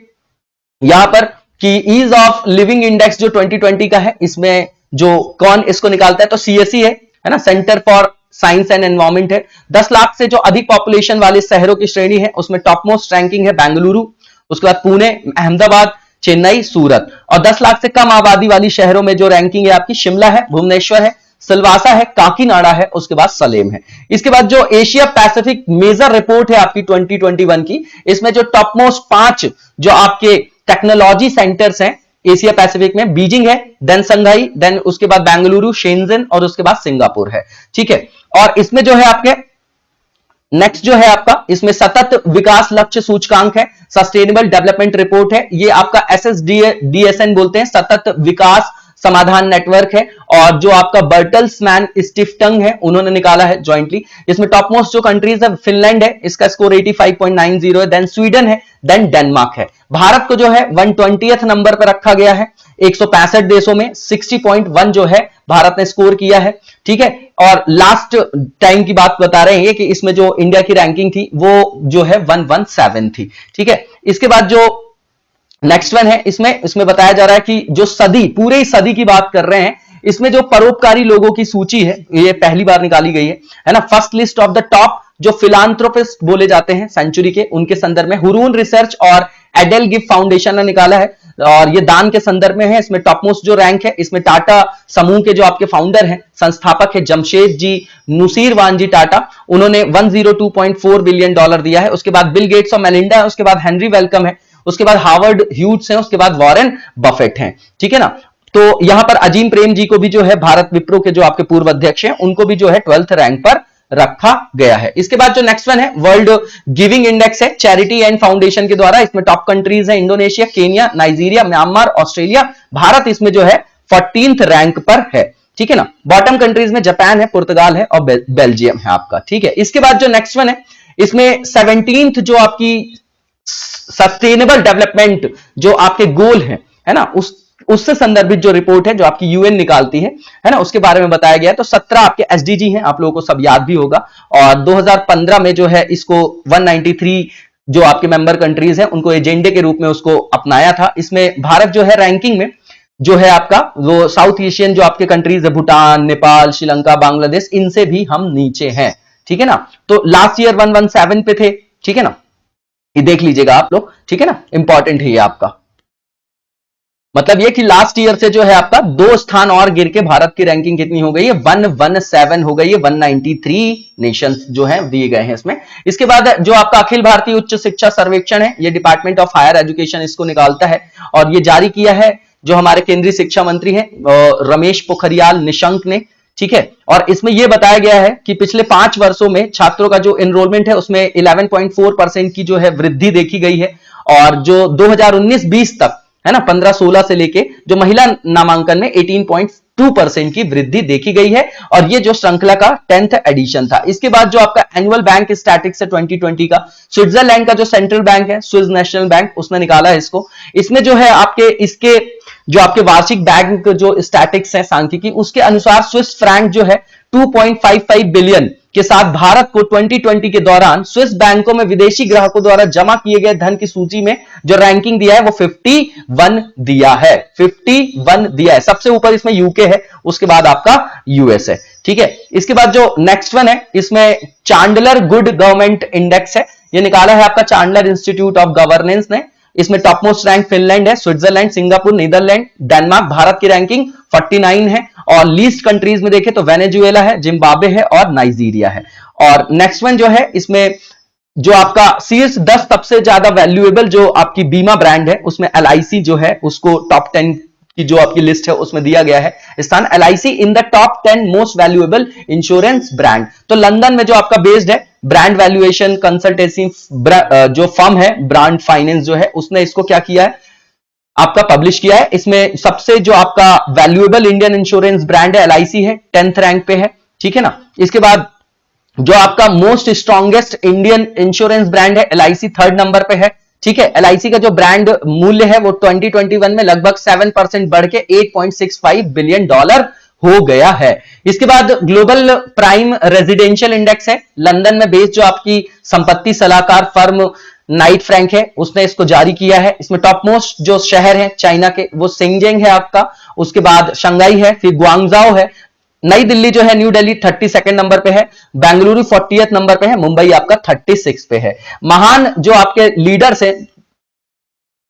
यहां पर कि ईज ऑफ लिविंग इंडेक्स जो 2020 का है, इसमें जो कौन इसको निकालता है तो सीएसई है ना, centre for science and environment है। 10 लाख से जो अधिक पॉपुलेशन वाले शहरों की श्रेणी है उसमें टॉप मोस्ट रैंकिंग है बेंगलुरु, उसके बाद पुणे, अहमदाबाद, चेन्नई, सूरत। और 10 लाख से कम आबादी वाली शहरों में जो रैंकिंग है आपकी शिमला है, भुवनेश्वर है, सिलवासा है, काकीनाडा है, उसके बाद सलेम है। इसके बाद जो एशिया पैसिफिक मेजर रिपोर्ट है आपकी 2021 की, इसमें जो टॉप मोस्ट 5 जो आपके टेक्नोलॉजी सेंटर्स हैं एशिया पैसिफिक में, बीजिंग है, देन संघाई, देन उसके बाद बेंगलुरु, शेंजन और उसके बाद सिंगापुर है। ठीक है, और इसमें जो है आपके नेक्स्ट जो है आपका इसमें सतत विकास लक्ष्य सूचकांक है, सस्टेनेबल डेवलपमेंट रिपोर्ट है, ये आपका SSDSN बोलते हैं, सतत विकास समाधान नेटवर्क है। और जो आपका बर्टल्समैन स्टिफ्टंग है उन्होंने निकाला है जॉइंटली। इसमें टॉप मोस्ट जो कंट्रीज है फिनलैंड है, इसका स्कोर 85.90 है, देन स्वीडन है, देन डेनमार्क है। भारत को जो है 120th नंबर पर रखा गया है 165 देशों में, 60.1 जो है भारत ने स्कोर किया है। ठीक है, और लास्ट टाइम की बात बता रहे हैं कि इसमें जो इंडिया की रैंकिंग थी वो जो है 117 थी। ठीक है, इसके बाद जो नेक्स्ट वन है इसमें बताया जा रहा है कि जो सदी, पूरे सदी की बात कर रहे हैं, इसमें जो परोपकारी लोगों की सूची है ये पहली बार निकाली गई है ना। First list of the top जो फिलांथ्रोपिस्ट बोले जाते हैं सेंचुरी के, उनके संदर्भ में हुरून रिसर्च और एडेल गिव फाउंडेशन ने निकाला है और ये दान के संदर्भ में है। इसमें टॉप मोस्ट जो रैंक है इसमें टाटा समूह के जो आपके फाउंडर हैं, संस्थापक है जमशेद जी नुसीरवान जी टाटा, उन्होंने $102.4 बिलियन दिया है। उसके बाद बिल गेट्स और मेलिंडा है, उसके बाद हेनरी वेलकम है, उसके बाद हार्वर्ड ह्यूज है, उसके बाद वॉरेन बफेट हैं। ठीक है ना, तो यहां पर अजीम प्रेम जी को भी जो है भारत विप्रो के जो आपके पूर्व अध्यक्ष हैं उनको भी जो है 12th रैंक पर रखा गया है। इसके बाद जो नेक्स्ट वन है वर्ल्ड गिविंग इंडेक्स है, चैरिटी एंड फाउंडेशन के द्वारा। इसमें टॉप कंट्रीज है Indonesia, Kenya, Nigeria, Myanmar, Australia. Bharat इसमें जो है 14th रैंक पर है। ठीक है ना, बॉटम कंट्रीज में जापान है, पुर्तगाल है और बेल्जियम है आपका। ठीक है, इसके बाद जो नेक्स्ट वन है इसमें 17th जो आपकी सस्टेनेबल डेवलपमेंट जो आपके गोल है ना, उससे संदर्भित जो रिपोर्ट है जो आपकी यूएन निकालती है ना, उसके बारे में बताया गया है। तो 17 आपके एसडीजी हैं, आप लोगों को सब याद भी होगा। और 2015 में जो है इसको 193 जो आपके मेंबर कंट्रीज हैं उनको एजेंडे के रूप में उसको अपनाया था। इसमें भारत जो है रैंकिंग में जो है आपका वो साउथ एशियन जो आपके कंट्रीज है, भूटान, नेपाल, श्रीलंका, बांग्लादेश, इनसे भी हम नीचे हैं। ठीक है ना, तो लास्ट ईयर 117 पे थे। ठीक है ना, ये देख लीजिएगा आप लोग। ठीक है ना, इंपॉर्टेंट है ये आपका, मतलब ये कि लास्ट ईयर से जो है आपका 2 स्थान और गिर के भारत की रैंकिंग कितनी हो गई है, 117 हो गई है। 193 नेशंस जो है दिए गए हैं इसमें। इसके बाद जो आपका अखिल भारतीय उच्च शिक्षा सर्वेक्षण है, ये डिपार्टमेंट ऑफ हायर एजुकेशन इसको निकालता है और ये जारी किया है जो हमारे केंद्रीय शिक्षा मंत्री हैं रमेश पोखरियाल निशंक ने। ठीक है, और इसमें यह बताया गया है कि पिछले 5 वर्षों में छात्रों का जो एनरोलमेंट है उसमें 11.4% की जो है वृद्धि देखी गई है। और जो 2019-20 तक है ना 15-16 से लेके जो महिला नामांकन में 18.2% की वृद्धि देखी गई है। और ये जो श्रृंखला का 10th एडिशन था। इसके बाद जो आपका एनुअल बैंक स्टैटिक्स है 2020 का, स्विट्जरलैंड का जो सेंट्रल बैंक है स्विस नेशनल बैंक, उसने निकाला है इसको। इसमें जो है आपके इसके जो आपके वार्षिक बैंक जो स्टैटिक्स है सांख्यिकी, उसके अनुसार स्विस फ्रैंक जो है 2.55 बिलियन के साथ भारत को 2020 के दौरान स्विस बैंकों में विदेशी ग्राहकों द्वारा जमा किए गए धन की सूची में जो रैंकिंग दिया है वो 51 दिया है। 51 दिया है। सबसे ऊपर इसमें यूके है, उसके बाद आपका यूएस है। ठीक है, इसके बाद जो नेक्स्ट वन है इसमें चांडलर गुड गवर्नमेंट इंडेक्स है, ये निकाला है आपका चांडलर इंस्टीट्यूट ऑफ गवर्नेंस ने। इसमें टॉप मोस्ट रैंक फिनलैंड है, Switzerland, Singapore, Netherland, Denmark. Bharat की रैंकिंग 49 है। और लीस्ट कंट्रीज में देखें तो वेनेजुएला है, जिम्बाब्वे है और नाइजीरिया है। और नेक्स्ट वन जो है, इसमें जो आपका शीर्ष 10 सबसे ज्यादा वैल्यूएबल जो आपकी बीमा ब्रांड है, उसमें LIC जो है उसको टॉप 10 की जो आपकी लिस्ट है उसमें दिया गया है स्थान, LIC in the top 10 most valuable insurance brand. तो लंदन में जो आपका बेस्ड है ब्रांड वैल्यूएशन कंसल्टेंसी जो फर्म है, ब्रांड फाइनेंस जो है, उसने इसको क्या किया है, आपका पब्लिश किया है। इसमें सबसे जो आपका वैल्यूएबल इंडियन इंश्योरेंस ब्रांड है LIC है, 10th रैंक पे है, ठीक है ना। इसके बाद जो आपका most strongest Indian insurance brand है LIC 3rd नंबर पे है, ठीक है। LIC का जो ब्रांड मूल्य है वो 2021 में लगभग 7% बढ़ के $8.65 बिलियन हो गया है। इसके बाद ग्लोबल प्राइम रेजिडेंशियल इंडेक्स है, लंदन में बेस्ड जो आपकी संपत्ति सलाहकार फर्म नाइट फ्रैंक है, उसने इसको जारी किया है। इसमें टॉप मोस्ट जो शहर है चाइना के वो शेंजन है आपका, उसके बाद शंघाई है, फिर ग्वांगझाओ है, नई दिल्ली जो है न्यू दिल्ली 32nd नंबर पे है, बेंगलुरु 40th नंबर पे है, मुंबई आपका 36 पे है। महान जो आपके लीडर्स हैं,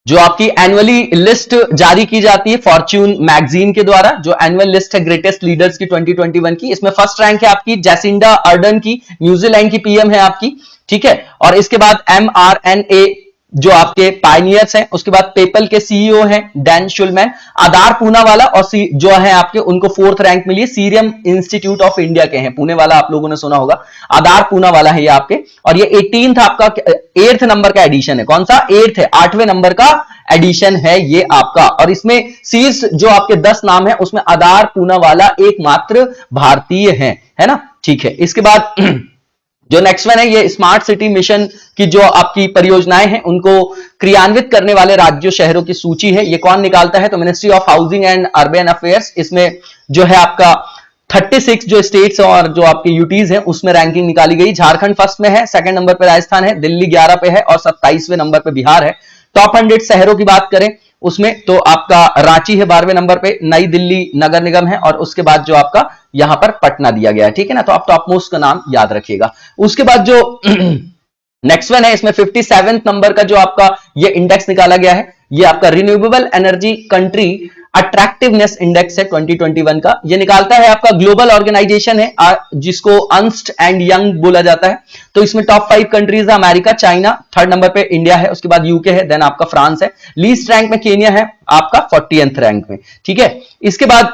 जो आपकी एनुअली लिस्ट जारी की जाती है फॉर्च्यून मैगजीन के द्वारा, जो एनुअल लिस्ट है ग्रेटेस्ट लीडर्स की 2021 की, इसमें फर्स्ट रैंक है आपकी जैसिंडा अर्डन की, न्यूजीलैंड की PM है आपकी, ठीक है। और इसके बाद mRNA जो आपके पायनियर्स हैं, उसके बाद पेपल के CEO हैं डैन शुलमैन, आधार पूनावाला और जो है आपके उनको 4th रैंक मिली है, सीरियम इंस्टीट्यूट ऑफ इंडिया के हैं, पुणे वाला आप लोगों ने सुना होगा, आधार पूनावाला है ये आपके। और ये 18th आपका 8th नंबर का एडिशन है, कौन सा 8th है, 8वें नंबर का एडिशन है ये आपका। और इसमें शीर्ष जो आपके 10 नाम है उसमें आधार पूनावाला एकमात्र भारतीय है ना, ठीक है। इसके बाद जो नेक्स्ट वन है, ये स्मार्ट सिटी मिशन की जो आपकी परियोजनाएं हैं उनको क्रियान्वित करने वाले राज्यों शहरों की सूची है, ये कौन निकालता है, तो ministry of housing and urban affairs. इसमें जो है आपका 36 जो स्टेट्स और जो आपके यूटीज हैं उसमें रैंकिंग निकाली गई। झारखंड फर्स्ट में है, 2nd नंबर पे राजस्थान है, दिल्ली 11 पे है और 27वें नंबर पे बिहार है। टॉप 100 शहरों की बात करें उसमें तो आपका रांची है 12वें नंबर पे, नई दिल्ली नगर निगम है और उसके बाद जो आपका यहां पर पटना दिया गया है, ठीक है ना। तो आप टॉप मोस्ट का नाम याद रखिएगा। उसके बाद जो नेक्स्ट वन है, इसमें 57th नंबर का जो आपका ये इंडेक्स निकाला गया है, ये आपका renewable energy country attractiveness index है 2021 का। ये निकालता है आपका ग्लोबल ऑर्गेनाइजेशन है जिसको अर्न्स्ट एंड यंग बोला जाता है। तो इसमें टॉप 5 कंट्रीज है, अमेरिका, चाइना, 3rd नंबर पे इंडिया है, उसके बाद यूके है, देन आपका फ्रांस है, लीस्ट रैंक में केनिया है आपका 40th रैंक में, ठीक है। इसके बाद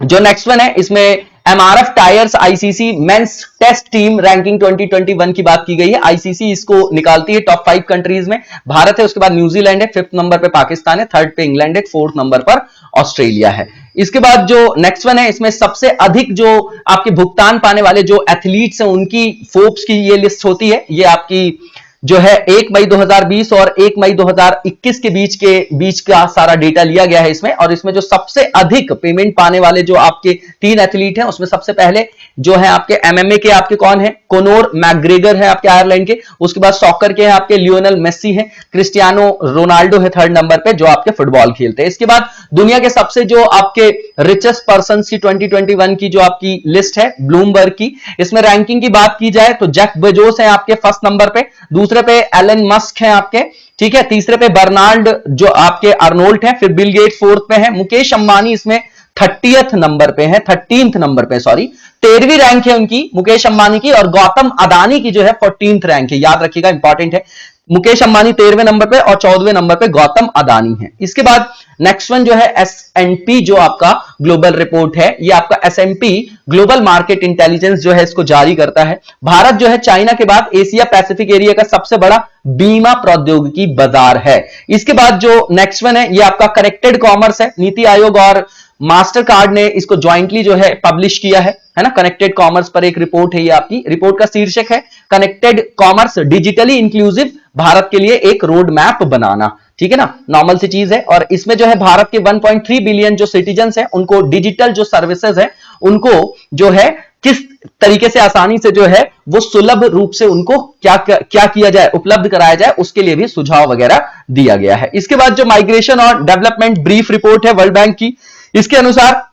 जो नेक्स्ट वन है, इसमें MRF tyres ICC men's test team ranking 2021 की बात की गई है। ICC इसको निकालती है टॉप 5 कंट्रीज में, भारत है, उसके बाद न्यूजीलैंड है, 5th नंबर पे पाकिस्तान है, 3rd पे इंग्लैंड है, 4th नंबर पर ऑस्ट्रेलिया है। इसके बाद जो नेक्स्ट वन है, इसमें सबसे अधिक जो आपके भुगतान पाने वाले जो एथलीट्स हैं उनकी फोर्ब्स की ये लिस्ट होती है। ये आपकी जो है 1 मई 2020 और 1 मई 2021 के बीच का सारा डेटा लिया गया है इसमें। और इसमें जो सबसे अधिक पेमेंट पाने वाले जो आपके 3 एथलीट हैं उसमें सबसे पहले जो है आपके MMA के आपके कौन है, कोनोर मैकग्रेगर है आपके आयरलैंड के, उसके बाद सॉकर के हैं आपके लियोनेल मेसी हैं, क्रिस्टियानो रोनाल्डो है 3rd नंबर पे जो आपके फुटबॉल खेलते हैं। इसके बाद दुनिया के सबसे जो आपके रिचेस्ट पर्सन की 2021 की जो आपकी लिस्ट है ब्लूमबर्ग की, इसमें रैंकिंग की बात की जाए तो जेफ बेजोस है आपके 1st नंबर पे, दूसरे पे एलन मस्क है आपके, ठीक है, तीसरे पे बर्नार्ड जो आपके अर्नोल्ट है, फिर बिल गेट 4th पे है, मुकेश अंबानी इसमें 30th नंबर पे है, 13th नंबर पे सॉरी, 13वीं रैंक है उनकी मुकेश अंबानी की, और गौतम अदानी की जो है 14th रैंक है, याद रखिएगा इंपॉर्टेंट है। मुकेश अंबानी 13वें नंबर पे और 14वें नंबर पे गौतम अदानी है। इसके बाद नेक्स्ट वन जो है S&P जो आपका ग्लोबल रिपोर्ट है, ये आपका S&P ग्लोबल मार्केट इंटेलिजेंस जो है इसको जारी करता है। भारत जो है चाइना के बाद एशिया पैसिफिक एरिया का सबसे बड़ा बीमा प्रौद्योगिकी बाजार है। इसके बाद जो नेक्स्ट वन है, ये आपका कनेक्टेड कॉमर्स है, नीति आयोग और मास्टर कार्ड ने इसको ज्वाइंटली जो है पब्लिश किया है ना। कनेक्टेड कॉमर्स पर एक रिपोर्ट है, ये आपकी रिपोर्ट का शीर्षक है connected commerce digitally inclusive Bharat के लिए एक रोड मैप बनाना, ठीक है ना, नॉर्मल सी चीज है। और इसमें जो है भारत के 1.3 बिलियन जो सिटीजन्स हैं उनको डिजिटल जो सर्विसेज है उनको जो है किस तरीके से आसानी से जो है वो सुलभ रूप से उनको क्या किया जाए, उपलब्ध कराया जाए, उसके लिए भी सुझाव वगैरह दिया गया है। इसके बाद जो माइग्रेशन और डेवलपमेंट ब्रीफ रिपोर्ट है वर्ल्ड बैंक की, इसके अनुसार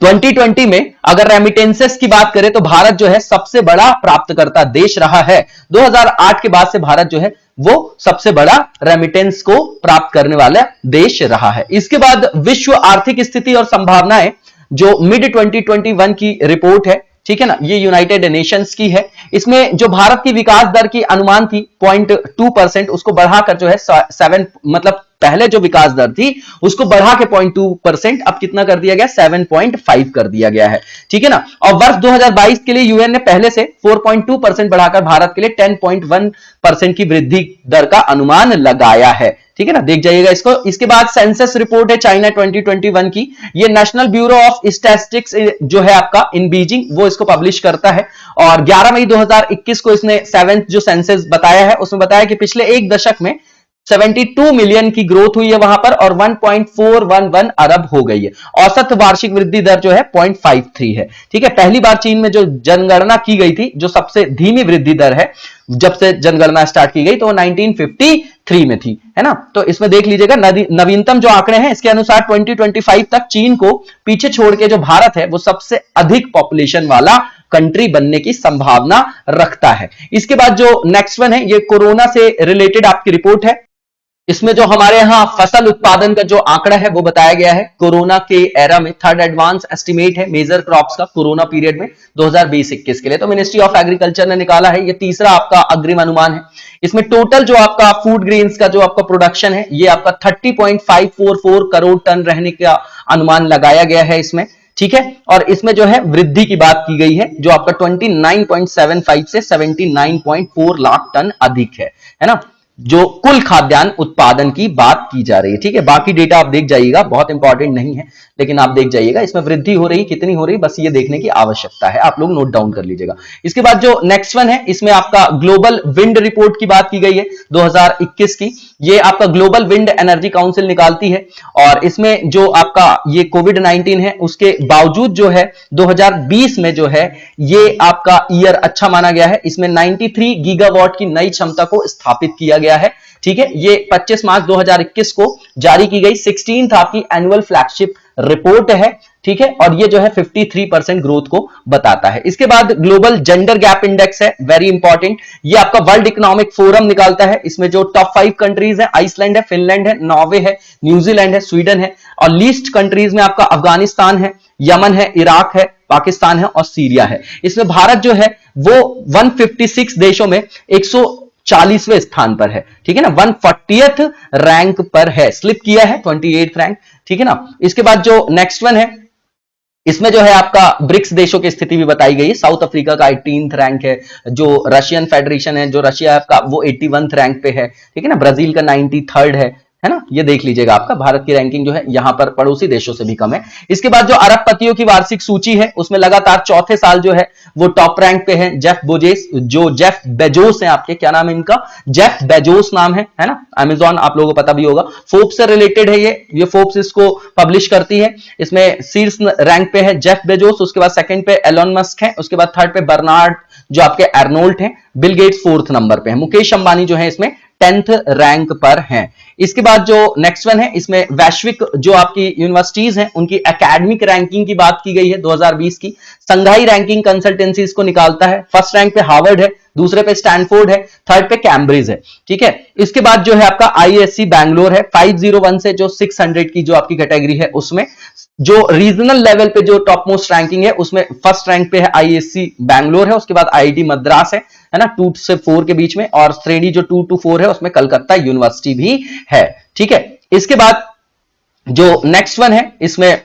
2020 में अगर रेमिटेंसेस की बात करें तो भारत जो है सबसे बड़ा प्राप्तकर्ता देश रहा है। 2008 के बाद से भारत जो है वो सबसे बड़ा रेमिटेंस को प्राप्त करने वाला देश रहा है। इसके बाद विश्व आर्थिक स्थिति और संभावनाएं, जो मिड 2021 की रिपोर्ट है, ठीक है ना, ये यूनाइटेड नेशंस की है। इसमें जो भारत की विकास दर की अनुमान थी 0.2%, उसको बढ़ाकर जो है 7, मतलब पहले जो विकास दर थी उसको बढ़ा के 0.2%, अब कितना कर दिया गया, 7.5 कर दिया गया है, ठीक है ना। और वर्ष 2022 के लिए यूएन ने पहले से 4.2% बढ़ाकर भारत के लिए 10.1% की वृद्धि दर का अनुमान लगाया है, ठीक है ना, देख जाइएगा इसको। इसके बाद सेंसस रिपोर्ट है चाइना 2021 की, ये नेशनल ब्यूरो ऑफ स्टैटिस्टिक्स जो है आपका इन बीजिंग, वो इसको पब्लिश करता है। और 11 मई 2021 को इसने 7th जो सेंसस बताया है, उसमें बताया कि पिछले एक दशक में 72 मिलियन की ग्रोथ हुई है वहां पर और 1.411 अरब हो गई है। औसत वार्षिक वृद्धि दर जो है 0.53 है, ठीक है। पहली बार चीन में जो जनगणना की गई थी, जो सबसे धीमी वृद्धि दर है जब से जनगणना स्टार्ट की गई, तो 1953 में थी, है ना। तो इसमें देख लीजिएगा नवीनतम जो आंकड़े हैं इसके अनुसार 2025 तक चीन को पीछे छोड़ के जो भारत है वो सबसे अधिक पॉपुलेशन वाला कंट्री बनने की संभावना रखता है। इसके बाद जो नेक्स्ट वन है, ये कोरोना से रिलेटेड आपकी रिपोर्ट है। इसमें जो हमारे यहां फसल उत्पादन का जो आंकड़ा है वो बताया गया है कोरोना के एरा में। थर्ड एडवांस एस्टिमेट है मेजर क्रॉप्स का कोरोना पीरियड में 2020-21 के लिए, तो मिनिस्ट्री ऑफ एग्रीकल्चर ने निकाला है। ये तीसरा आपका अग्रिम अनुमान है। इसमें टोटल जो आपका फूड ग्रेन्स का जो आपका प्रोडक्शन है, ये आपका 30.544 करोड़ टन रहने का अनुमान लगाया गया है इसमें, ठीक है। और इसमें जो है वृद्धि की बात की गई है, जो आपका 29.75 से 79.4 लाख टन अधिक है ना, जो कुल खाद्यान्न उत्पादन की बात की जा रही है, ठीक है। बाकी डेटा आप देख जाइएगा, बहुत इंपॉर्टेंट नहीं है, लेकिन आप देख जाइएगा इसमें वृद्धि हो रही कितनी हो रही, बस ये देखने की आवश्यकता है, आप लोग नोट डाउन कर लीजिएगा। इसके बाद जो नेक्स्ट वन है, इसमें आपका ग्लोबल विंड रिपोर्ट की बात की गई है 2021 की। ये आपका ग्लोबल विंड एनर्जी काउंसिल निकालती है और इसमें जो आपका ये कोविड-19 है उसके बावजूद जो है 2020 में जो है ये आपका ईयर अच्छा माना गया है। इसमें 93 गीगावाट की नई क्षमता को स्थापित किया गया है, ठीक है। ये 25 मार्च 2021 को जारी की गई 16th आपकी एनुअल फ्लैगशिप रिपोर्ट है, ठीक है। और ये जो है 53% ग्रोथ को बताता है। इसके बाद ग्लोबल जेंडर गैप इंडेक्स है, वेरी इंपॉर्टेंट, ये आपका वर्ल्ड इकोनॉमिक फोरम निकालता है। इसमें जो टॉप 5 कंट्रीज है, आइसलैंड है, फिनलैंड है, नॉर्वे है, न्यूजीलैंड है, स्वीडन है। और लीस्ट कंट्रीज में आपका अफगानिस्तान है, यमन है, इराक है, पाकिस्तान है और सीरिया है। इसमें भारत जो है वो 156 देशों में 140वें स्थान पर है, ठीक है ना, 140th रैंक पर है, स्लिप किया है 28th रैंक, ठीक है ना। इसके बाद जो नेक्स्ट वन है, इसमें जो है आपका ब्रिक्स देशों की स्थिति भी बताई गई है। साउथ अफ्रीका का 18th रैंक है, जो रशियन फेडरेशन है, जो रशिया है आपका, वो 81th रैंक पे है, ठीक है ना। ब्राजील का 93rd है ना, ये देख लीजिएगा। आपका भारत की रैंकिंग जो है यहां पर पड़ोसी देशों से भी कम है। इसके बाद जो अरबपतियों की वार्षिक सूची है उसमें लगातार चौथे साल जो है वो टॉप रैंक पे है जेफ बेजोस है आपके, क्या नाम है इनका, जेफ बेजोस नाम है ना। अमेजॉन आप लोगों को पता भी होगा, फोर्ब्स से रिलेटेड है ये फोर्ब्स इसको पब्लिश करती है। इसमें शीर्ष रैंक पे है जेफ बेजोस, उसके बाद सेकंड पे एलोन मस्क है, उसके बाद थर्ड पे बर्नार्ड जो आपके अर्नोल्ट है, बिल गेट्स 4th नंबर पे है, मुकेश अंबानी जो है इसमें 10th रैंक पर हैं। इसके बाद जो नेक्स्ट वन है, इसमें वैश्विक जो आपकी यूनिवर्सिटीज हैं उनकी एकेडमिक रैंकिंग की बात की गई है 2020 की। संघाई रैंकिंग कंसल्टेंसी इसको निकालता है। फर्स्ट रैंक पे हार्वर्ड है, दूसरे पे स्टैनफोर्ड है, थर्ड पे कैम्ब्रिज है, ठीक है। इसके बाद जो है आपका आईएससी बैंगलोर है 501 से जो 600 की जो आपकी कैटेगरी है उसमें। जो रीजनल लेवल पे जो टॉप मोस्ट रैंकिंग है उसमें फर्स्ट रैंक पे है आईएससी बैंगलोर है, उसके बाद आईआईटी मद्रास है ना, 2 से 4 के बीच में, और श्रेणी जो 2 to 4 है उसमें कलकत्ता यूनिवर्सिटी भी है, ठीक है। इसके बाद जो नेक्स्ट वन है, इसमें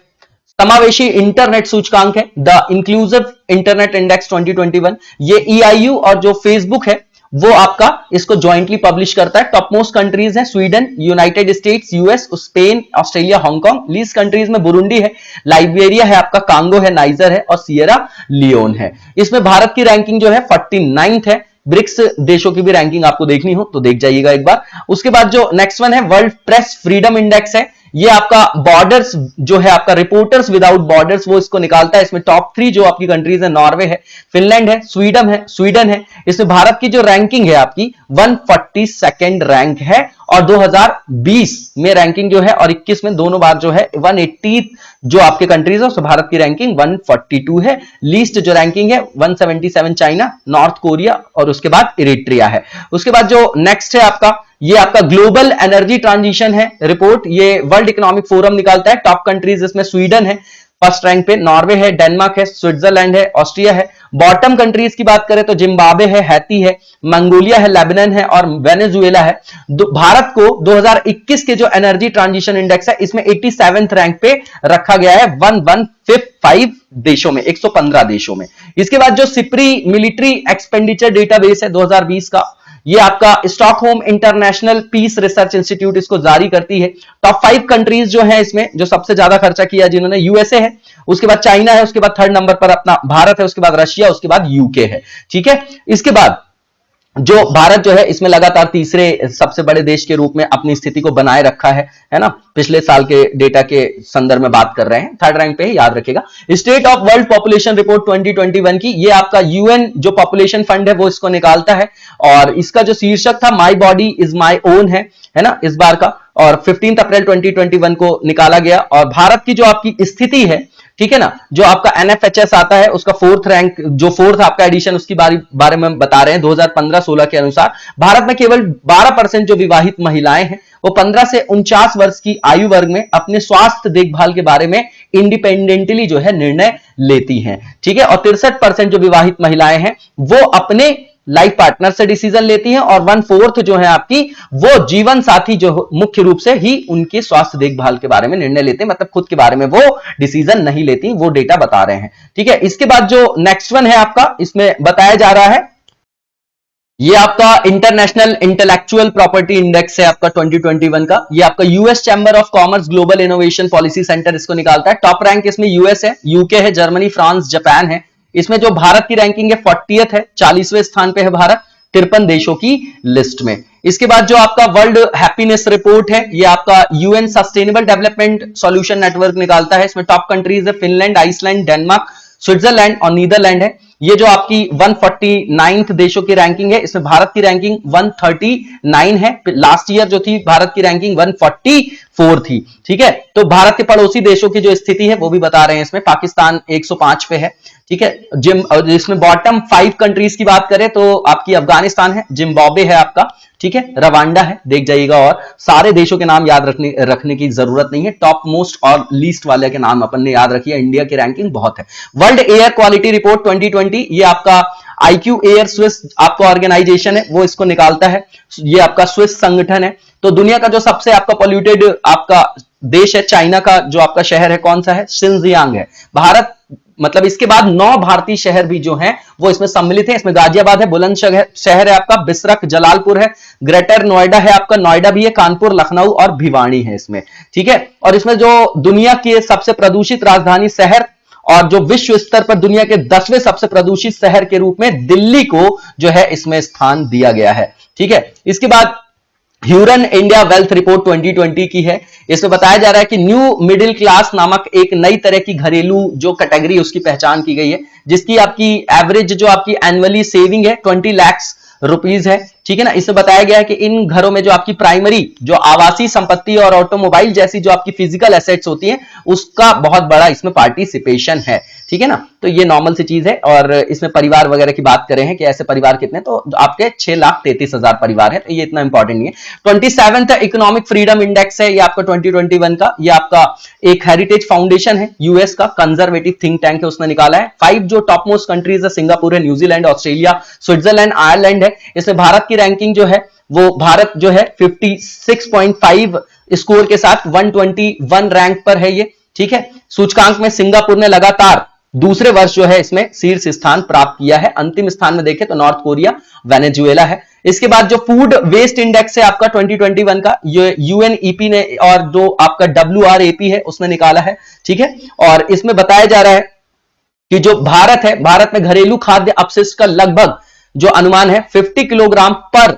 समावेशी इंटरनेट सूचकांक है, द इंक्लूसिव इंटरनेट इंडेक्स 2021। ये ईआईयू और जो फेसबुक है वो आपका इसको ज्वाइंटली पब्लिश करता है। टॉप मोस्ट कंट्रीज हैं Sweden, United states, US, Spain, Australia, Hong Kong. Least countries में बुरुंडी है, लाइबेरिया है आपका, कांगो है, नाइजर है और सियरा लियोन है। इसमें भारत की रैंकिंग जो है 49th है। ब्रिक्स देशों की भी रैंकिंग आपको देखनी हो तो देख जाइएगा एक बार। उसके बाद जो नेक्स्ट वन है, वर्ल्ड प्रेस फ्रीडम इंडेक्स है, ये आपका बॉर्डर्स जो है आपका रिपोर्टर्स विदाउट बॉर्डर्स वो इसको निकालता है। इसमें टॉप 3 जो आपकी कंट्रीज है, नॉर्वे है, फिनलैंड है, स्वीडन है। इसमें भारत की जो रैंकिंग है आपकी 142nd रैंक है और 2020 में रैंकिंग जो है और 21 में दोनों बार जो है 180 जो आपके कंट्रीज है उसमें भारत की रैंकिंग 142 है। लीस्ट जो रैंकिंग है 177 चाइना, नॉर्थ कोरिया और उसके बाद इरिट्रिया है। उसके बाद जो नेक्स्ट है आपका, ये आपका ग्लोबल एनर्जी ट्रांजिशन है रिपोर्ट, ये वर्ल्ड इकोनॉमिक फोरम निकालता है। टॉप कंट्रीज इसमें स्वीडन है फर्स्ट रैंक पे, नॉर्वे है, डेनमार्क है, स्विट्जरलैंड है, ऑस्ट्रिया है। बॉटम कंट्रीज की बात करें तो जिम्बाब्वे है, हैती है, मंगोलिया है, लेबनान है और वेनेजुएला है। भारत को 2021 के जो एनर्जी ट्रांजिशन इंडेक्स है इसमें 87th रैंक पे रखा गया है 115 देशों में, 115 देशों में। इसके बाद जो सिप्री मिलिट्री एक्सपेंडिचर डेटाबेस है 2020 का, ये आपका Stockholm International Peace Research Institute इसको जारी करती है। टॉप 5 कंट्रीज जो है इसमें जो सबसे ज्यादा खर्चा किया जिन्होंने, यूएसए है, उसके बाद चाइना है, उसके बाद 3rd नंबर पर अपना भारत है, उसके बाद रशिया, उसके बाद यूके है। ठीक है, इसके बाद जो भारत जो है इसमें लगातार तीसरे सबसे बड़े देश के रूप में अपनी स्थिति को बनाए रखा है ना, पिछले साल के डेटा के संदर्भ में बात कर रहे हैं, 3rd रैंक पे है, याद रखिएगा। State of world population report 2021 की, ये आपका यूएन जो पॉपुलेशन फंड है वो इसको निकालता है और इसका जो शीर्षक था my body is my own है ना इस बार का, और 15 अप्रैल 2021 को निकाला गया। और भारत की जो आपकी स्थिति है, ठीक है ना, जो आपका एनएफएचएस आता है उसका 4th रैंक, जो 4th आपका एडिशन उसकी बारे में बता रहे हैं 2015-16 के अनुसार भारत में केवल 12% जो विवाहित महिलाएं हैं वो 15 से 49 वर्ष की आयु वर्ग में अपने स्वास्थ्य देखभाल के बारे में इंडिपेंडेंटली जो है निर्णय लेती हैं। ठीक है, और 63% जो विवाहित महिलाएं हैं वो अपने लाइफ पार्टनर से डिसीजन लेती हैं और 1/4 जो है आपकी वो जीवन साथी जो मुख्य रूप से ही उनके स्वास्थ्य देखभाल के बारे में निर्णय लेते हैं, मतलब खुद के बारे में वो डिसीजन नहीं लेती, वो डेटा बता रहे हैं। ठीक है, इसके बाद जो नेक्स्ट वन है आपका, इसमें बताया जा रहा है ये आपका इंटरनेशनल इंटेलेक्चुअल प्रॉपर्टी इंडेक्स है आपका 2021 का। ये आपका US chamber of commerce global innovation policy centre इसको निकालता है। टॉप रैंक इसमें यूएस है, यूके है, जर्मनी, फ्रांस, जापान है। इसमें जो भारत की रैंकिंग है 40th है, 40वें स्थान पे है भारत 53 देशों की लिस्ट में। इसके बाद जो आपका वर्ल्ड हैप्पीनेस रिपोर्ट है ये आपका UN sustainable development solution network निकालता है। इसमें टॉप कंट्रीज है फिनलैंड, आइसलैंड, डेनमार्क, स्विट्जरलैंड और नीदरलैंड है। ये जो आपकी 149th देशों की रैंकिंग है इसमें भारत की रैंकिंग 139 है। लास्ट ईयर जो थी भारत की रैंकिंग 144 थी। ठीक है, तो भारत के पड़ोसी देशों की जो स्थिति है वो भी बता रहे हैं इसमें। पाकिस्तान 105 पे है। ठीक है, जिसमें बॉटम 5 कंट्रीज की बात करें तो आपकी अफगानिस्तान है, जिम्बाब्वे है आपका, ठीक है, रवांडा है, देख जाइएगा। और सारे देशों के नाम याद रखने की जरूरत नहीं है, टॉप मोस्ट और लीस्ट वाले के नाम अपन ने याद रखिए। इंडिया की रैंकिंग बहुत है। वर्ल्ड एयर क्वालिटी रिपोर्ट 2020, ये आपका IQ एयर स्विस आपका ऑर्गेनाइजेशन है वो इसको निकालता है। ये आपका स्विस संगठन है। तो दुनिया का जो सबसे आपका पॉल्यूटेड आपका देश है चाइना का जो आपका शहर है कौन सा है, शिनजियांग है। भारत मतलब इसके बाद 9 भारतीय शहर भी जो हैं वो इसमें सम्मिलित हैं। इसमें गाजियाबाद है, बुलंदशहर है आपका, बिसरख, जलालपुर है, ग्रेटर नोएडा है आपका, नोएडा भी है, कानपुर, लखनऊ और भिवानी है इसमें। ठीक है, और इसमें जो दुनिया के सबसे प्रदूषित राजधानी शहर और जो विश्व स्तर पर दुनिया के 10वें सबसे प्रदूषित शहर के रूप में दिल्ली को जो है इसमें स्थान दिया गया है। ठीक है, इसके बाद ह्यूरन इंडिया वेल्थ रिपोर्ट 2020 की है। इसमें बताया जा रहा है कि न्यू मिडिल क्लास नामक एक नई तरह की घरेलू जो कैटेगरी उसकी पहचान की गई है, जिसकी आपकी एवरेज जो आपकी एनुअली सेविंग है 20 लाख रुपीस है। ठीक है ना, इसमें बताया गया है कि इन घरों में जो आपकी प्राइमरी जो आवासीय संपत्ति और ऑटोमोबाइल जैसी जो आपकी फिजिकल एसेट्स होती हैं उसका बहुत बड़ा इसमें पार्टिसिपेशन है। ठीक है ना, तो ये नॉर्मल सी चीज है। और इसमें परिवार वगैरह की बात करें हैं कि ऐसे परिवार कितने, तो आपके 6,33,000 परिवार है, तो ये इतना इंपॉर्टेंट नहीं है। 27th इकोनॉमिक फ्रीडम इंडेक्स है ये आपका 2021 का। ये आपका एक हेरिटेज फाउंडेशन है यूएस का, कंजर्वेटिव थिंक टैंक है, उसने निकाला है। 5 जो टॉप मोस्ट कंट्रीज है, सिंगापुर है, न्यूजीलैंड, ऑस्ट्रेलिया, स्विट्जरलैंड, आयरलैंड है। इसमें भारत की रैंकिंग जो है वो भारत जो है 56.5 स्कोर के साथ 121 रैंक पर है ये। ठीक है, सूचकांक में सिंगापुर ने लगातार दूसरे वर्ष जो है इसमें शीर्ष स्थान प्राप्त किया है। अंतिम स्थान में देखें तो नॉर्थ कोरिया, वेनेजुएला है। इसके बाद जो फूड वेस्ट इंडेक्स है आपका 2021 का, ये यूएनईपी ने और जो आपका WRAP है उसने निकाला है। ठीक है, और इसमें बताया जा रहा है कि जो भारत है, भारत में घरेलू खाद्य अपशिष्ट का लगभग जो अनुमान है 50 किलोग्राम पर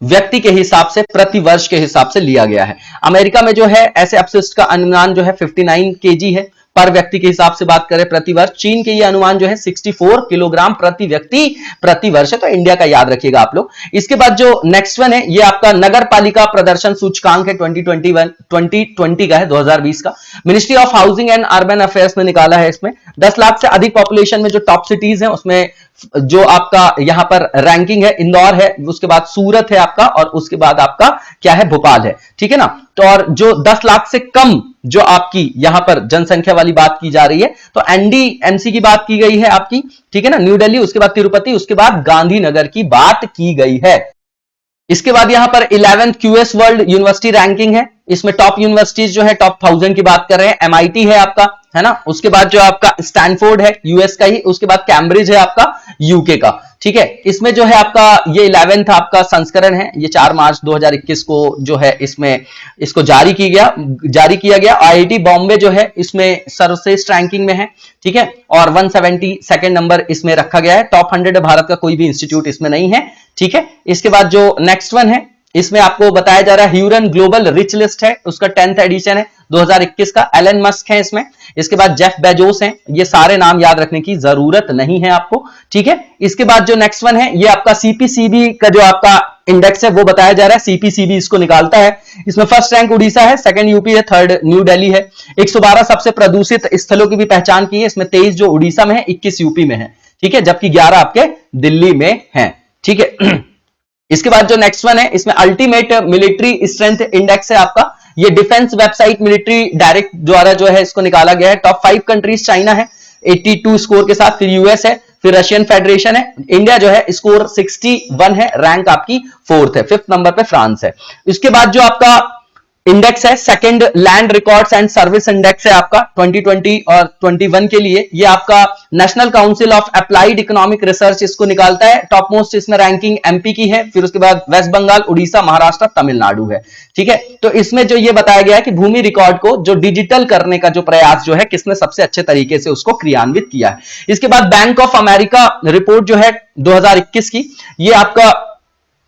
व्यक्ति के हिसाब से, प्रति वर्ष के हिसाब से लिया गया है। अमेरिका में जो है ऐसे अपशिष्ट का अनुमान जो है 59 केजी है पर व्यक्ति के हिसाब से बात करें प्रति वर्ष। चीन के ये अनुमान जो है 64 किलोग्राम प्रति व्यक्ति प्रति वर्ष है। तो इंडिया का याद रखिएगा आप लोग। इसके बाद जो नेक्स्ट वन है ये आपका नगर पालिका प्रदर्शन सूचकांक है 2020 का है, 2020 का। Ministry of housing and urban affairs ने निकाला है। इसमें 10 लाख से अधिक पॉपुलेशन में जो टॉप सिटीज है उसमें जो आपका यहां पर रैंकिंग है, इंदौर है, उसके बाद सूरत है आपका, और उसके बाद आपका क्या है, भोपाल है, ठीक है ना। तो और जो 10 लाख से कम जो आपकी यहां पर जनसंख्या वाली बात की जा रही है तो एनडीएमसी की बात की गई है आपकी, ठीक है ना, न्यू दिल्ली, उसके बाद तिरुपति, उसके बाद गांधीनगर की बात की गई है। इसके बाद यहां पर 11th QS world university ranking है। इसमें टॉप यूनिवर्सिटीज जो है टॉप 1000 की बात कर रहे हैं। एमआईटी है आपका, है ना, उसके बाद जो आपका स्टैनफोर्ड है यूएस का ही, उसके बाद कैम्ब्रिज है आपका यूके का, ठीक है। इसमें जो है आपका ये 11th आपका संस्करण है, ये 4 मार्च 2021 को जो है इसमें इसको जारी किया गया। आईआईटी बॉम्बे जो है इसमें सर्वश्रेष्ठ रैंकिंग में है, ठीक है, और 172nd नंबर इसमें रखा गया है। टॉप 100 भारत का कोई भी इंस्टीट्यूट इसमें नहीं है, ठीक है। इसके बाद जो नेक्स्ट वन है इसमें आपको बताया जा रहा है ह्यूरन ग्लोबल रिच लिस्ट है, उसका 10th एडिशन है 2021 का। एलन मस्क है इसमें, इसके बाद जेफ बेजोस हैं। ये सारे नाम याद रखने की जरूरत नहीं है आपको, ठीक है। इसके बाद जो नेक्स्ट वन है ये आपका सीपीसीबी का जो आपका इंडेक्स है वो बताया जा रहा है। सीपीसीबी इसको निकालता है। इसमें फर्स्ट रैंक उड़ीसा है, सेकंड यूपी है, थर्ड न्यू दिल्ली है। 112 सबसे प्रदूषित स्थलों की भी पहचान की है। इसमें 23 जो उड़ीसा में है, 21 यूपी में है, ठीक है, जबकि 11 आपके दिल्ली में है, ठीक है। इसके बाद जो नेक्स्ट वन है इसमें अल्टीमेट मिलिट्री स्ट्रेंथ इंडेक्स है आपका। ये डिफेंस वेबसाइट मिलिट्री डायरेक्ट द्वारा जो है इसको निकाला गया है। टॉप 5 कंट्रीज चाइना है 82 स्कोर के साथ, फिर यूएस है, फिर रशियन फेडरेशन है। इंडिया जो है स्कोर 61 है, रैंक आपकी 4th है, 5th नंबर पे फ्रांस है। इसके बाद जो आपका इंडेक्स है second land records and service index है आपका 2020 और 21 के लिए। ये आपका national council of applied economic research इसको निकालता है। टॉप मोस्ट इसमें रैंकिंग एमपी की है, फिर उसके बाद वेस्ट बंगाल, उड़ीसा, महाराष्ट्र, तमिलनाडु है, ठीक है। तो इसमें जो ये बताया गया है कि भूमि रिकॉर्ड को जो डिजिटल करने का जो प्रयास जो है किसने सबसे अच्छे तरीके से उसको क्रियान्वित किया है। इसके बाद बैंक ऑफ अमेरिका रिपोर्ट जो है 2021 की, ये आपका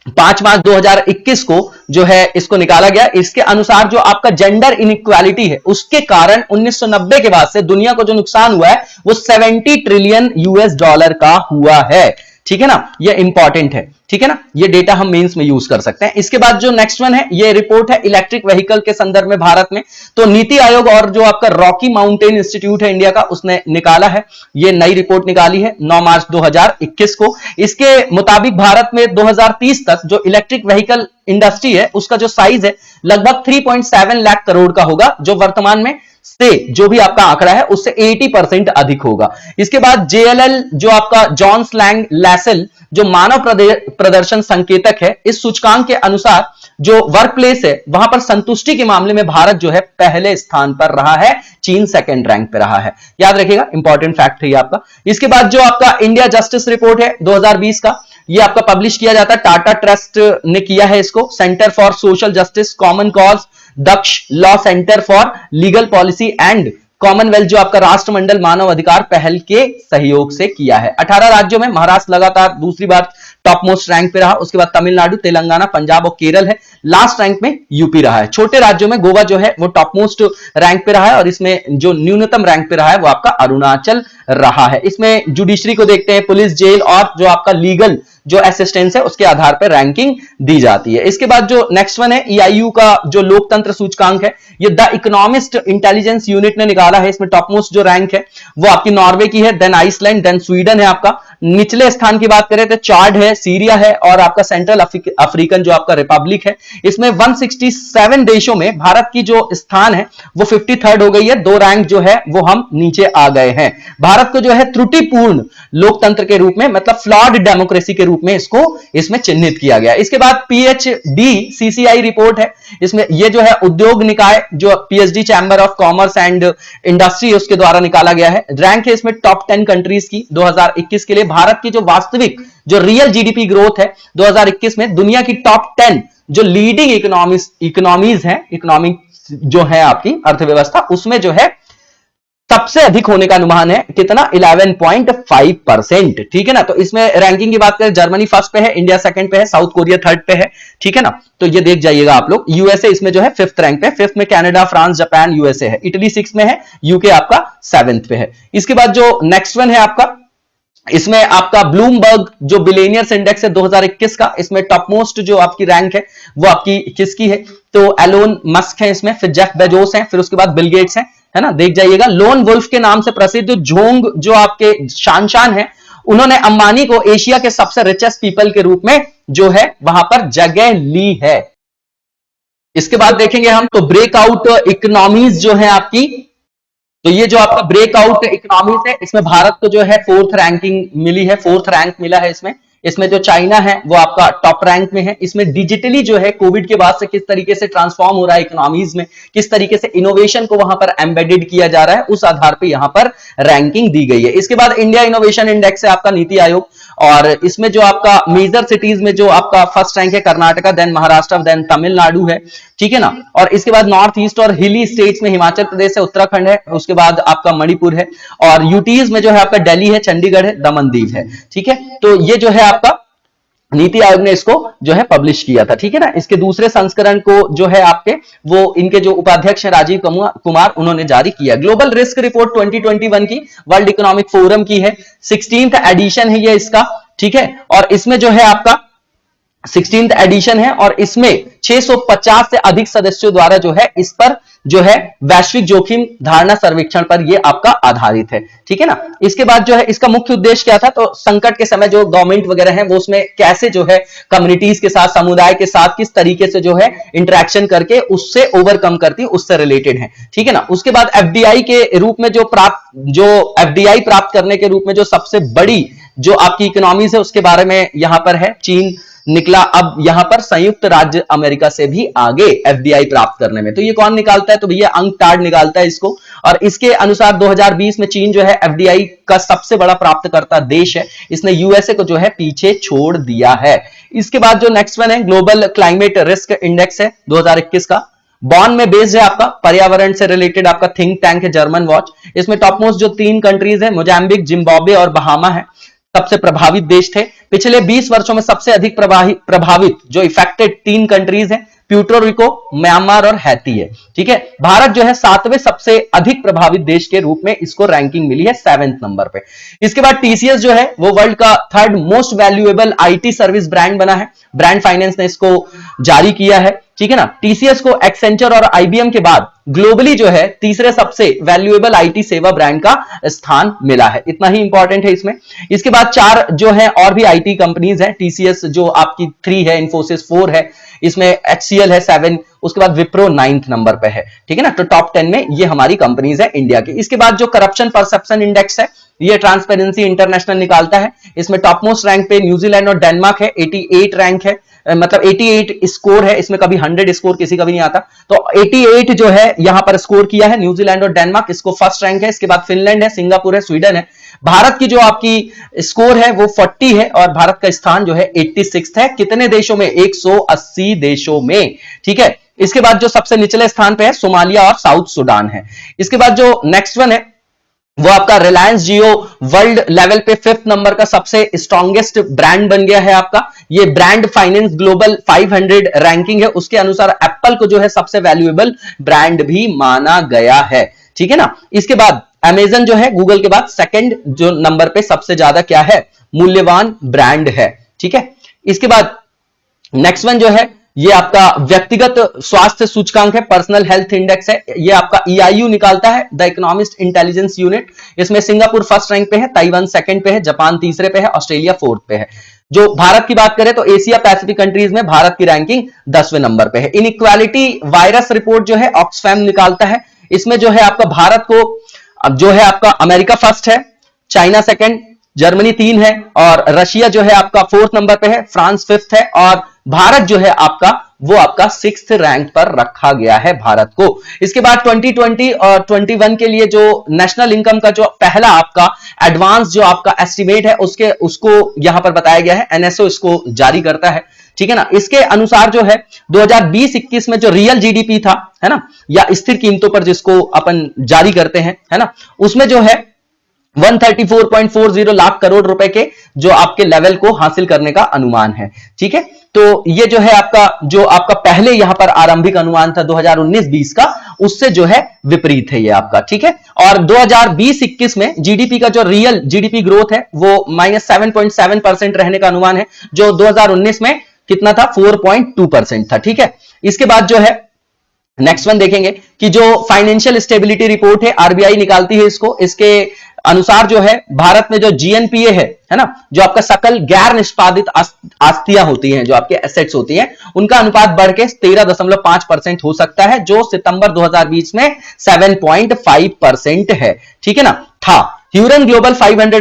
5 मार्च 2021 को जो है इसको निकाला गया। इसके अनुसार जो आपका जेंडर इनइक्वालिटी है उसके कारण 1990 के बाद से दुनिया को जो नुकसान हुआ है वो 70 ट्रिलियन यूएस डॉलर का हुआ है, ठीक है ना। ये इंपॉर्टेंट है, ठीक है ना, ये डेटा हम मेंस में यूज कर सकते हैं। इसके बाद जो नेक्स्ट वन है ये रिपोर्ट है इलेक्ट्रिक व्हीकल के संदर्भ में भारत में। तो नीति आयोग और जो आपका रॉकी माउंटेन इंस्टीट्यूट है इंडिया का उसने निकाला है, ये नई रिपोर्ट निकाली है 9 मार्च 2021 को। इसके मुताबिक भारत में 2030 तक जो इलेक्ट्रिक व्हीकल इंडस्ट्री है उसका जो साइज है लगभग 3.7 लाख करोड़ का होगा, जो वर्तमान में से जो भी आपका आंकड़ा है उससे 80% अधिक होगा। इसके बाद जेएलएल जो आपका जॉन स्लैंग लैसल जो मानव प्रदर्शन संकेतक है, इस सूचकांक के अनुसार जो वर्क प्लेस है वहां पर संतुष्टि के मामले में भारत जो है पहले स्थान पर रहा है, चीन सेकंड रैंक पे रहा है। याद रखिएगा, इंपॉर्टेंट फैक्ट है ये आपका। इसके बाद जो आपका इंडिया जस्टिस रिपोर्ट है 2020 का, ये आपका पब्लिश किया जाता है, टाटा ट्रस्ट ने किया है इसको। Centre for Social Justice, Common Cause, Daksh Law Centre for Legal Policy and Commonwealth जो आपका राष्ट्रमंडल मानव अधिकार पहल के सहयोग से किया है। 18 राज्यों में महाराष्ट्र लगातार दूसरी बार टॉप मोस्ट रैंक पे रहा, उसके बाद तमिलनाडु, तेलंगाना, पंजाब और केरल है। लास्ट रैंक में यूपी रहा है। छोटे राज्यों में गोवा जो है वो टॉप मोस्ट रैंक पे रहा है, और इसमें जो न्यूनतम रैंक पे रहा है वो आपका अरुणाचल रहा है। इसमें जुडिशरी को देखते हैं, पुलिस, जेल और जो आपका लीगल जो असिस्टेंस है उसके आधार पर रैंकिंग दी जाती है। इसके बाद जो नेक्स्ट वन है ईआईयू का जो लोकतंत्र सूचकांक है, ये द इकोनॉमिस्ट इंटेलिजेंस यूनिट ने निकाला है। इसमें टॉप मोस्ट जो रैंक है वो आपकी नॉर्वे की है, देन आइसलैंड, देन स्वीडन है आपका। निचले स्थान की बात करें तो चाड है, सीरिया है और आपका सेंट्रल अफ्रीकन जो आपका रिपब्लिक है। इसमें 167 देशों में भारत की जो स्थान है वो 53rd हो गई है। 2 रैंक जो है वो हम नीचे आ गए हैं। भारत को जो है त्रुटिपूर्ण लोकतंत्र के रूप में, मतलब फ्लॉड डेमोक्रेसी के रूप में इसमें चिन्हित किया गया। इसके बाद पीएचडी सीसीआई रिपोर्ट है। इसमें ये जो है उद्योग निकाय जो PhD chamber of commerce and industry उसके द्वारा निकाला गया है। रैंक है इसमें टॉप 10 कंट्रीज की 2021 के लिए। भारत की जो वास्तविक जो रियल जीडीपी ग्रोथ है 2021 में दुनिया की टॉप 10 जो लीडिंग इकोनॉमीज है, इकोनॉमिक जो है आपकी अर्थव्यवस्था, उसमें जो है सबसे अधिक होने का अनुमान है कितना 11.5%। ठीक है ना। तो इसमें रैंकिंग की बात करें, जर्मनी फर्स्ट पे है, इंडिया सेकंड पे है, साउथ कोरिया थर्ड पे है। ठीक है ना। तो ये देख जाइएगा आप लोग। यूएसए इसमें जो है फिफ्थ रैंक पे, फिफ्थ में कनाडा, फ्रांस, जापान, यूएसए है। इटली सिक्स में है, यूके आपका सेवेंथ पे है। इसके बाद जो नेक्स्ट वन है आपका, इसमें आपका ब्लूमबर्ग जो बिलियनियर्स इंडेक्स है 2021 का, इसमें टॉप मोस्ट जो आपकी रैंक है वो आपकी किसकी है, तो एलोन मस्क है इसमें, फिर जेफ बेजोस है, फिर उसके बाद बिल गेट्स है ना। देख जाइएगा। लोन वुल्फ के नाम से प्रसिद्ध जोंग जो आपके शान है, उन्होंने अंबानी को एशिया के सबसे रिचेस्ट पीपल के रूप में जो है वहां पर जगह ली है। इसके बाद देखेंगे हम तो ब्रेकआउट इकोनॉमीज जो है आपकी, तो ये जो आपका ब्रेकआउट इकोनॉमीज है, इसमें भारत को जो है फोर्थ रैंकिंग मिली है, फोर्थ रैंक मिला है इसमें जो चाइना है वो आपका टॉप रैंक में है। इसमें डिजिटली जो है कोविड के बाद से किस तरीके से ट्रांसफॉर्म हो रहा है इकोनॉमीज में, किस तरीके से इनोवेशन को वहां पर एम्बेडेड किया जा रहा है, उस आधार पे यहां पर रैंकिंग दी गई है। इसके बाद इंडिया इनोवेशन इंडेक्स है आपका नीति आयोग, और इसमें जो आपका मेजर सिटीज में जो आपका फर्स्ट रैंक है कर्नाटका, देन महाराष्ट्र, देन तमिलनाडु है। ठीक है ना। और इसके बाद नॉर्थ ईस्ट और हिली स्टेट्स में हिमाचल प्रदेश है, उत्तराखंड है, उसके बाद आपका मणिपुर है, और यूटीज में जो है आपका दिल्ली है, चंडीगढ़ है, दमन दीव है। ठीक है। तो ये जो है आपका नीति आयोग ने इसको जो है पब्लिश किया था। ठीक है ना। इसके दूसरे संस्करण को जो है आपके वो इनके जो उपाध्यक्ष है राजीव कुमार, उन्होंने जारी किया। ग्लोबल रिस्क रिपोर्ट 2021 की वर्ल्ड इकोनॉमिक फोरम की है, 16th एडिशन है ये इसका। ठीक है। और इसमें जो है आपका 16th एडिशन है, और इसमें 650 से अधिक सदस्यों द्वारा जो है इस पर जो है वैश्विक जोखिम धारणा सर्वेक्षण पर यह आपका आधारित है। ठीक है ना। इसके बाद जो है इसका मुख्य उद्देश्य क्या था, तो संकट के समय जो गवर्नमेंट वगैरह है वो उसमें कैसे जो है कम्युनिटीज के साथ, समुदाय के साथ किस तरीके से जो है इंटरेक्शन करके उससे ओवरकम करती है, उससे रिलेटेड है। ठीक है ना। उसके बाद एफडीआई के रूप में जो एफडीआई प्राप्त करने के रूप में जो सबसे बड़ी जो आपकी इकोनॉमीज है उसके बारे में यहां पर है, चीन निकला अब यहां पर संयुक्त राज्य अमेरिका से भी आगे एफडीआई प्राप्त करने में। तो ये कौन निकालता है, तो भैया अंकटाड निकालता है इसको, और इसके अनुसार 2020 में चीन जो है एफडीआई का सबसे बड़ा प्राप्तकर्ता देश है, इसने यूएसए को जो है पीछे छोड़ दिया है। इसके बाद जो नेक्स्ट वन है ग्लोबल क्लाइमेट रिस्क इंडेक्स है 2021 का, बॉन में बेस्ड है आपका, पर्यावरण से रिलेटेड आपका थिंक टैंक है जर्मन वॉच। इसमें टॉप मोस्ट जो 3 कंट्रीज है, मोजाम्बिक, जिम्बाब्वे और बहामा है, सबसे प्रभावित देश थे। पिछले 20 वर्षों में सबसे अधिक प्रभावित जो इफेक्टेड 3 कंट्रीज हैं, प्यूर्टो म्यांमार और हैती है। ठीक है। भारत जो है 7वें सबसे अधिक प्रभावित देश के रूप में इसको रैंकिंग मिली है 7th नंबर पे। इसके बाद टीसीएस जो है वो वर्ल्ड का 3rd most valuable IT service brand बना है, ब्रांड फाइनेंस ने इसको जारी किया है। ठीक है ना। टीसीएस को एक्सेंचर और आईबीएम के बाद ग्लोबली जो है तीसरे सबसे वैल्यूएबल आईटी सेवा ब्रांड का स्थान मिला है। इतना ही इंपॉर्टेंट है इसमें। इसके बाद 4 जो है और भी आईटी कंपनीज है, टीसीएस जो आपकी 3 है, इन्फोसिस 4 है, इसमें एचसीएल है 7, उसके बाद विप्रो 9th नंबर पे है। ठीक है ना। तो टॉप 10 में ये हमारी कंपनीज है इंडिया की। इसके बाद जो करप्शन परसेप्शन इंडेक्स है ये ट्रांसपेरेंसी इंटरनेशनल निकालता है, इसमें टॉप मोस्ट रैंक पे न्यूजीलैंड और डेनमार्क है, 88 रैंक है, मतलब 88 स्कोर है, इसमें कभी 100 स्कोर किसी का भी नहीं आता। तो 88 जो है यहां पर स्कोर किया है न्यूजीलैंड और डेनमार्क, इसको फर्स्ट रैंक है। इसके बाद फिनलैंड है, सिंगापुर है, स्वीडन है। भारत की जो आपकी स्कोर है वो 40 है, और भारत का स्थान जो है 86 है। कितने देशों में, 180 देशों में। ठीक है। इसके बाद जो सबसे निचले स्थान पे है सोमालिया और साउथ सुडान है। इसके बाद जो नेक्स्ट वन है वो आपका रिलायंस जियो वर्ल्ड लेवल पे 5th नंबर का सबसे स्ट्रॉन्गेस्ट ब्रांड बन गया है आपका। ये ब्रांड फाइनेंस ग्लोबल 500 रैंकिंग है, उसके अनुसार एप्पल को जो है सबसे वैल्यूएबल ब्रांड भी माना गया है। ठीक है ना। इसके बाद अमेजन जो है गूगल के बाद 2nd जो नंबर पे सबसे ज्यादा क्या है, मूल्यवान ब्रांड है। ठीक है। इसके बाद नेक्स्ट वन जो है ये आपका व्यक्तिगत स्वास्थ्य सूचकांक है, पर्सनल हेल्थ इंडेक्स है, ये आपका ईआईयू निकालता है, द इकोनॉमिस्ट इंटेलिजेंस यूनिट। इसमें सिंगापुर फर्स्ट रैंक पे है, ताइवान सेकंड पे है, जापान तीसरे पे है, ऑस्ट्रेलिया 4th पे है। जो भारत की बात करें तो एशिया पैसिफिक कंट्रीज में भारत की रैंकिंग 10वें नंबर पे है। इनइक्वालिटी वायरस रिपोर्ट जो है ऑक्सफैम निकालता है, इसमें जो है आपका भारत को अब जो है आपका अमेरिका फर्स्ट है, चाइना सेकंड, जर्मनी 3 है, और रशिया जो है आपका 4th नंबर पे है, फ्रांस 5th है, और भारत जो है आपका वो आपका 6th रैंक पर रखा गया है भारत को। इसके बाद 2020 और 21 के लिए जो नेशनल इनकम का जो पहला आपका एडवांस जो आपका एस्टिमेट है उसको यहां पर बताया गया है, एनएसओ इसको जारी करता है, ठीक है ना। इसके अनुसार जो है 2020-21 में जो रियल जीडीपी था, है ना, या स्थिर कीमतों पर जिसको अपन जारी करते हैं, है ना, उसमें जो है 134.40 लाख करोड़ रुपए के जो आपके लेवल को हासिल करने का अनुमान है, ठीक है। तो ये जो है आपका पहले यहां पर आरंभिक अनुमान था 2019-20 का, उससे जो है विपरीत है ये आपका, ठीक है। और 2020-21 में जीडीपी का जो रियल जीडीपी ग्रोथ है वो -7.7% रहने का अनुमान है, जो 2019 में कितना था, 4.2% था, ठीक है। इसके बाद जो है नेक्स्ट वन देखेंगे कि जो फाइनेंशियल स्टेबिलिटी रिपोर्ट है, आरबीआई निकालती है इसको, इसके अनुसार जो है भारत में जो जीएनपीए है ना, जो आपका सकल गैर निष्पादित आस्तियां होती हैं, जो आपके एसेट्स होती हैं, उनका अनुपात बढ़ के 13.5% हो सकता है, जो सितंबर 2020 में 7.5% है, ठीक है ना। था ह्यूरन ग्लोबल 500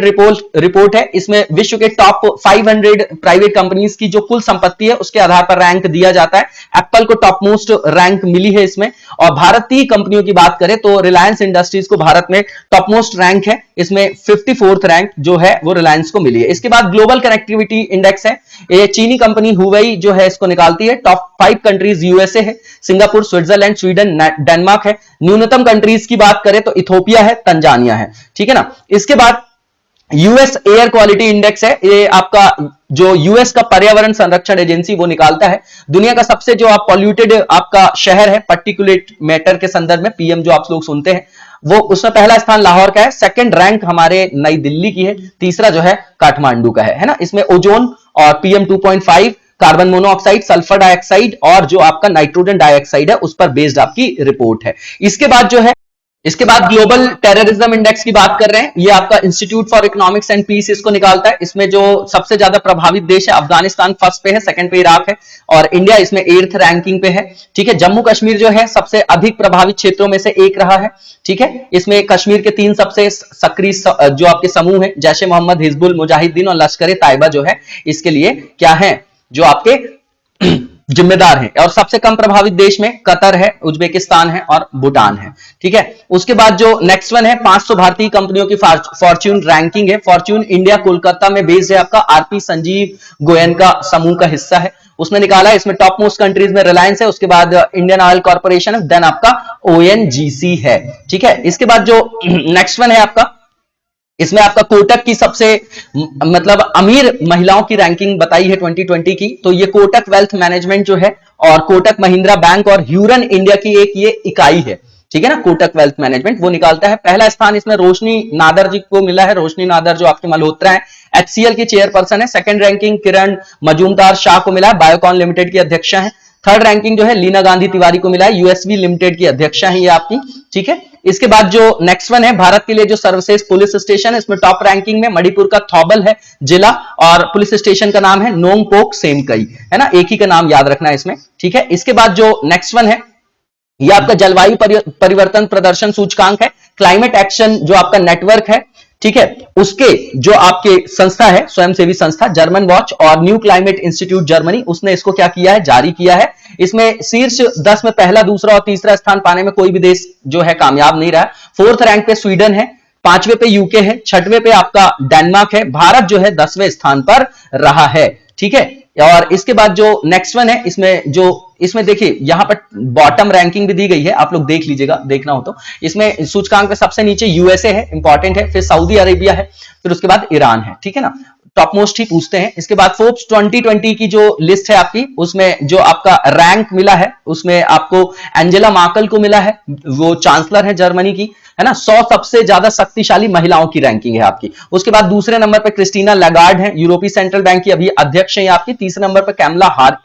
रिपोर्ट है, इसमें विश्व के टॉप 500 प्राइवेट कंपनीज की जो कुल संपत्ति है उसके आधार पर रैंक दिया जाता है। एप्पल को टॉप मोस्ट रैंक मिली है इसमें। और भारतीय कंपनियों की बात करें तो रिलायंस इंडस्ट्रीज को भारत में टॉप मोस्ट रैंक है, इसमें 54th रैंक जो है वो रिलायंस को मिली है। इसके बाद ग्लोबल कनेक्टिविटी इंडेक्स है, ये चीनी कंपनी हुवेई जो है इसको निकालती है। टॉप 5 कंट्रीज यूएसए है, सिंगापुर, स्विट्जरलैंड, स्वीडन, डेनमार्क है। न्यूनतम कंट्रीज की बात करें तो इथोपिया है, तंजानिया है, ठीक है ना। इसके बाद यूएस एयर क्वालिटी इंडेक्स है, ये आपका जो यूएस का पर्यावरण संरक्षण एजेंसी वो निकालता है। दुनिया का सबसे जो आप पॉल्यूटेड आपका शहर है पार्टिकुलेट मैटर के संदर्भ में, पीएम जो आप लोग सुनते हैं, वो उसमें पहला स्थान लाहौर का है, सेकंड रैंक हमारे नई दिल्ली की है, तीसरा जो है काठमांडू का है ना। इसमें ओजोन और PM 2.5, carbon monoxide, sulphur dioxide और जो आपका नाइट्रोजन डाइऑक्साइड है उस पर बेस्ड आपकी रिपोर्ट है। इसके बाद ग्लोबल टेररिज्म इंडेक्स की बात कर रहे हैं, ये आपका Institute for Economics and Peace इसको निकालता है। इसमें जो सबसे ज्यादा प्रभावित देश है अफगानिस्तान फर्स्ट पे है, सेकंड पे इराक है और इंडिया इसमें 8th रैंकिंग पे है, ठीक है। जम्मू कश्मीर जो है सबसे अधिक प्रभावित क्षेत्रों में से एक रहा है, ठीक है। इसमें कश्मीर के 3 सबसे सक्रिय जो आपके समूह है, जैश ए मोहम्मद, हिजबुल मुजाहिदीन और लश्कर ए तैयबा जो है इसके लिए क्या है, जो आपके जिम्मेदार हैं। और सबसे कम प्रभावित देश में कतर है, उज्बेकिस्तान है और भूटान है, ठीक है। उसके बाद जो नेक्स्ट वन है 500 भारतीय कंपनियों की फॉर्च्यून रैंकिंग है। फॉर्च्यून इंडिया कोलकाता में बेस्ड है, आपका आरपी संजीव गोयन का समूह का हिस्सा है, उसमें निकाला है। इसमें टॉप मोस्ट कंट्रीज में रिलायंस है, उसके बाद इंडियन ऑयल कॉर्पोरेशन है, देन आपका ONGC है, ठीक है। इसके बाद जो नेक्स्ट वन है आपका, इसमें आपका कोटक की सबसे मतलब अमीर महिलाओं की रैंकिंग बताई है 2020 की। तो ये कोटक वेल्थ मैनेजमेंट जो है और कोटक महिंद्रा बैंक और ह्यूरन इंडिया की एक ये इकाई है, ठीक है ना, कोटक वेल्थ मैनेजमेंट वो निकालता है। पहला स्थान इसमें रोशनी नादर जी को मिला है, रोशनी नादर जो आपके मल्होत्रा है, HCL की चेयरपर्सन है। सेकंड रैंकिंग किरण मजूमदार शाह को मिला है, बायोकॉन लिमिटेड की अध्यक्षा है। थर्ड रैंकिंग जो है लीना गांधी तिवारी को मिला है, यूएसवी लिमिटेड की अध्यक्षा है ये आपकी, ठीक है। इसके बाद जो नेक्स्ट वन है भारत के लिए जो सर्वश्रेष्ठ पुलिस स्टेशन है, इसमें टॉप रैंकिंग में मणिपुर का थौबल है जिला और पुलिस स्टेशन का नाम है नोंगपोक सेमकई, है ना, एक ही का नाम याद रखना है इसमें, ठीक है। इसके बाद जो नेक्स्ट वन है ये आपका जलवायु परिवर्तन प्रदर्शन सूचकांक है, क्लाइमेट एक्शन जो आपका नेटवर्क है, ठीक है, उसके जो आपके संस्था है स्वयंसेवी संस्था जर्मन वॉच और न्यू क्लाइमेट इंस्टीट्यूट जर्मनी, उसने इसको क्या किया है, जारी किया है। इसमें शीर्ष 10 में पहला, दूसरा और तीसरा स्थान पाने में कोई भी देश जो है कामयाब नहीं रहा। 4th रैंक पे स्वीडन है, 5वें पे यूके है, 6वें पे आपका डेनमार्क है, भारत जो है 10वें स्थान पर रहा है, ठीक है। और इसके बाद जो नेक्स्ट वन है इसमें देखिए यहां पर बॉटम रैंकिंग भी दी गई है, आप लोग देख लीजिएगा, देखना हो तो। इसमें सूचकांक पे सबसे नीचे यूएसए है, इंपॉर्टेंट है, फिर सऊदी अरेबिया है, फिर उसके बाद ईरान है, ठीक है ना, टॉप मोस्ट ही पूछते हैं। इसके बाद फोर्ब्स 2020 की जो लिस्ट है आपकी, उसमें जो आपका रैंक मिला है उसमें आपको एंजेला मार्केल को मिला है, वो चांसलर है जर्मनी की, है ना। 100 सबसे ज्यादा शक्तिशाली महिलाओं की रैंकिंग है आपकी। उसके बाद दूसरे नंबर पर क्रिस्टीना लैगार्ड है, यूरोपीय सेंट्रल बैंक की अभी अध्यक्ष है आपकी। तीसरे नंबर पर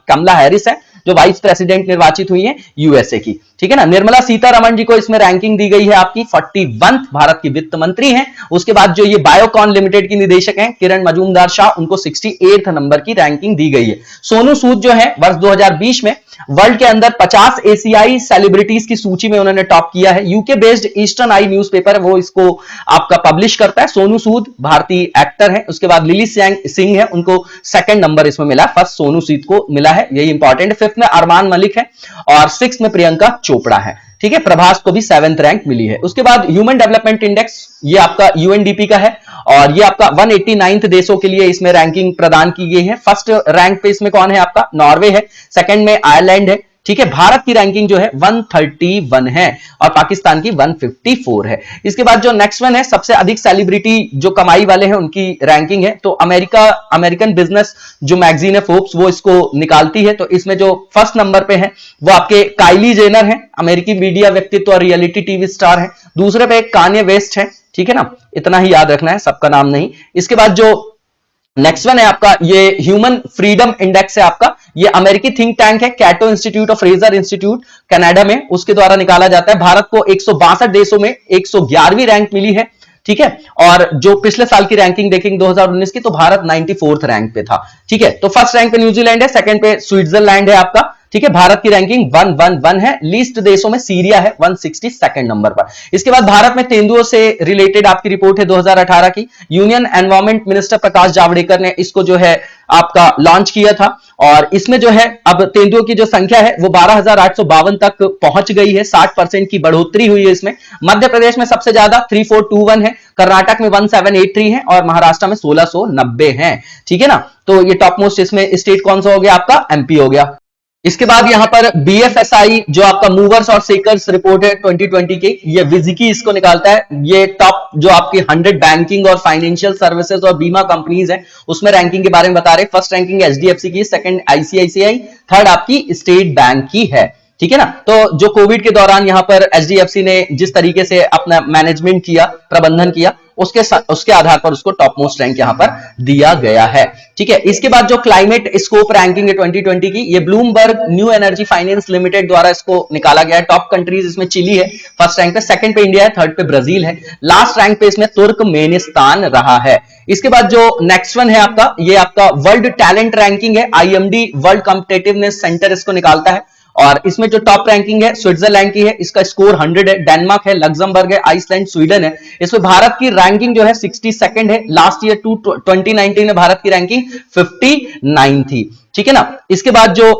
कमला हैरिस है जो वाइस प्रेसिडेंट निर्वाचित हुई है यूएसए की, ठीक है ना। निर्मला सीतारमण जी को इसमें रैंकिंग दी गई है आपकी 41, भारत की वित्त मंत्री हैं। उसके बाद जो ये बायोकॉन लिमिटेड की निदेशक हैं किरण मजूमदार शाह, उनको 68 नंबर की रैंकिंग दी गई है। सोनू सूद जो है वर्ष 2020 में वर्ल्ड के अंदर 50 एशियाई सेलिब्रिटीज की सूची में उन्होंने टॉप किया है। यूके बेस्ड ईस्टर्न आई न्यूज़पेपर वो इसको आपका पब्लिश करता है। सोनू सूद भारतीय एक्टर है। उसके बाद लिली सिंह है, उनको सेकंड नंबर इसमें मिला, फर्स्ट सोनू सूद को मिला है, यही इंपॉर्टेंट। फिफ्थ में अरमान मलिक है और सिक्स्थ में प्रियंका चोपड़ा है। ठीक है, प्रभास को भी 7th रैंक मिली है। उसके बाद ह्यूमन डेवलपमेंट इंडेक्स, ये आपका यूएनडीपी का है और ये आपका 189 देशों के लिए इसमें रैंकिंग प्रदान की गई है। फर्स्ट रैंक पे इसमें कौन है आपका, नॉर्वे है। सेकंड में आयरलैंड है। ठीक है, भारत की रैंकिंग जो है 131 है और पाकिस्तान की 154 है। इसके बाद जो नेक्स्ट वन है, सबसे अधिक सेलिब्रिटी जो कमाई वाले हैं उनकी रैंकिंग है। तो अमेरिकन बिजनेस जो मैगजीन है फोर्ब्स, वो इसको निकालती है। तो इसमें जो फर्स्ट नंबर पे है वो आपके काइली जेनर है, अमेरिकी मीडिया व्यक्तित्व और रियलिटी टीवी स्टार है। दूसरे पे कान्ये वेस्ट है। ठीक है ना, इतना ही याद रखना है, सबका नाम नहीं। इसके बाद जो नेक्स्ट वन है आपका, ये ह्यूमन फ्रीडम इंडेक्स है आपका, ये अमेरिकी थिंक टैंक है, Cato Institute of Fraser Institute Canada में, उसके द्वारा निकाला जाता है। भारत को 162 देशों में 111वीं रैंक मिली है। ठीक है, और जो पिछले साल की रैंकिंग देखेंगे 2019 की, तो भारत 94th रैंक पे था। ठीक है, तो फर्स्ट रैंक पे न्यूजीलैंड है, सेकंड पे स्विट्जरलैंड है आपका। ठीक है, भारत की रैंकिंग 111 है। लीस्ट देशों में सीरिया है 162nd नंबर पर। इसके बाद भारत में तेंदुओं से रिलेटेड आपकी रिपोर्ट है 2018 की। Union environment minister Prakash Javadekar ने इसको जो है आपका लॉन्च किया था और इसमें जो है अब तेंदुओं की जो संख्या है वो 12,852 तक पहुंच गई है। 60% की बढ़ोतरी हुई है इसमें। मध्य प्रदेश में सबसे ज्यादा 3421 है, कर्नाटक में 1783 है और महाराष्ट्र में 1690 है। ठीक है ना, तो ये टॉप मोस्ट इसमें स्टेट कौन सा हो गया आपका, एमपी हो गया। इसके बाद यहां पर बीएफएसआई जो आपका मूवर्स और शेकर्स रिपोर्ट है 2020 की, ये विजिकी इसको निकालता है। ये टॉप जो आपकी 100 बैंकिंग और फाइनेंशियल सर्विसेज और बीमा कंपनीज है उसमें रैंकिंग के बारे में बता रहे। फर्स्ट रैंकिंग एचडीएफसी की, सेकंड आईसीआईसीआई, थर्ड आपकी स्टेट बैंक की है। ठीक है ना, तो जो कोविड के दौरान यहां पर एचडीएफसी ने जिस तरीके से अपना मैनेजमेंट किया, प्रबंधन किया, उसके आधार पर उसको टॉप मोस्ट रैंक यहां पर दिया गया है। ठीक है, इसके बाद जो क्लाइमेट स्कोप रैंकिंग है 2020 की, ये Bloomberg new energy finance limited द्वारा इसको निकाला गया है। टॉप कंट्रीज इसमें चिली है फर्स्ट रैंक पे, सेकंड पे इंडिया है, थर्ड पे ब्राजील है, लास्ट रैंक पे इसमें तुर्कमेनिस्तान रहा है। इसके बाद जो नेक्स्ट वन है आपका, ये आपका वर्ल्ड टैलेंट रैंकिंग है। आईएमडी वर्ल्ड कॉम्पिटिटिवनेस सेंटर इसको निकालता है और इसमें जो टॉप रैंकिंग है स्विट्जरलैंड की है, इसका स्कोर 100 है। डेनमार्क है, लग्जमबर्ग है, आइसलैंड, स्वीडन है। इसमें भारत की रैंकिंग जो है 62nd है। लास्ट ईयर 2019 में भारत की रैंकिंग 59 थी। ठीक है ना, इसके बाद जो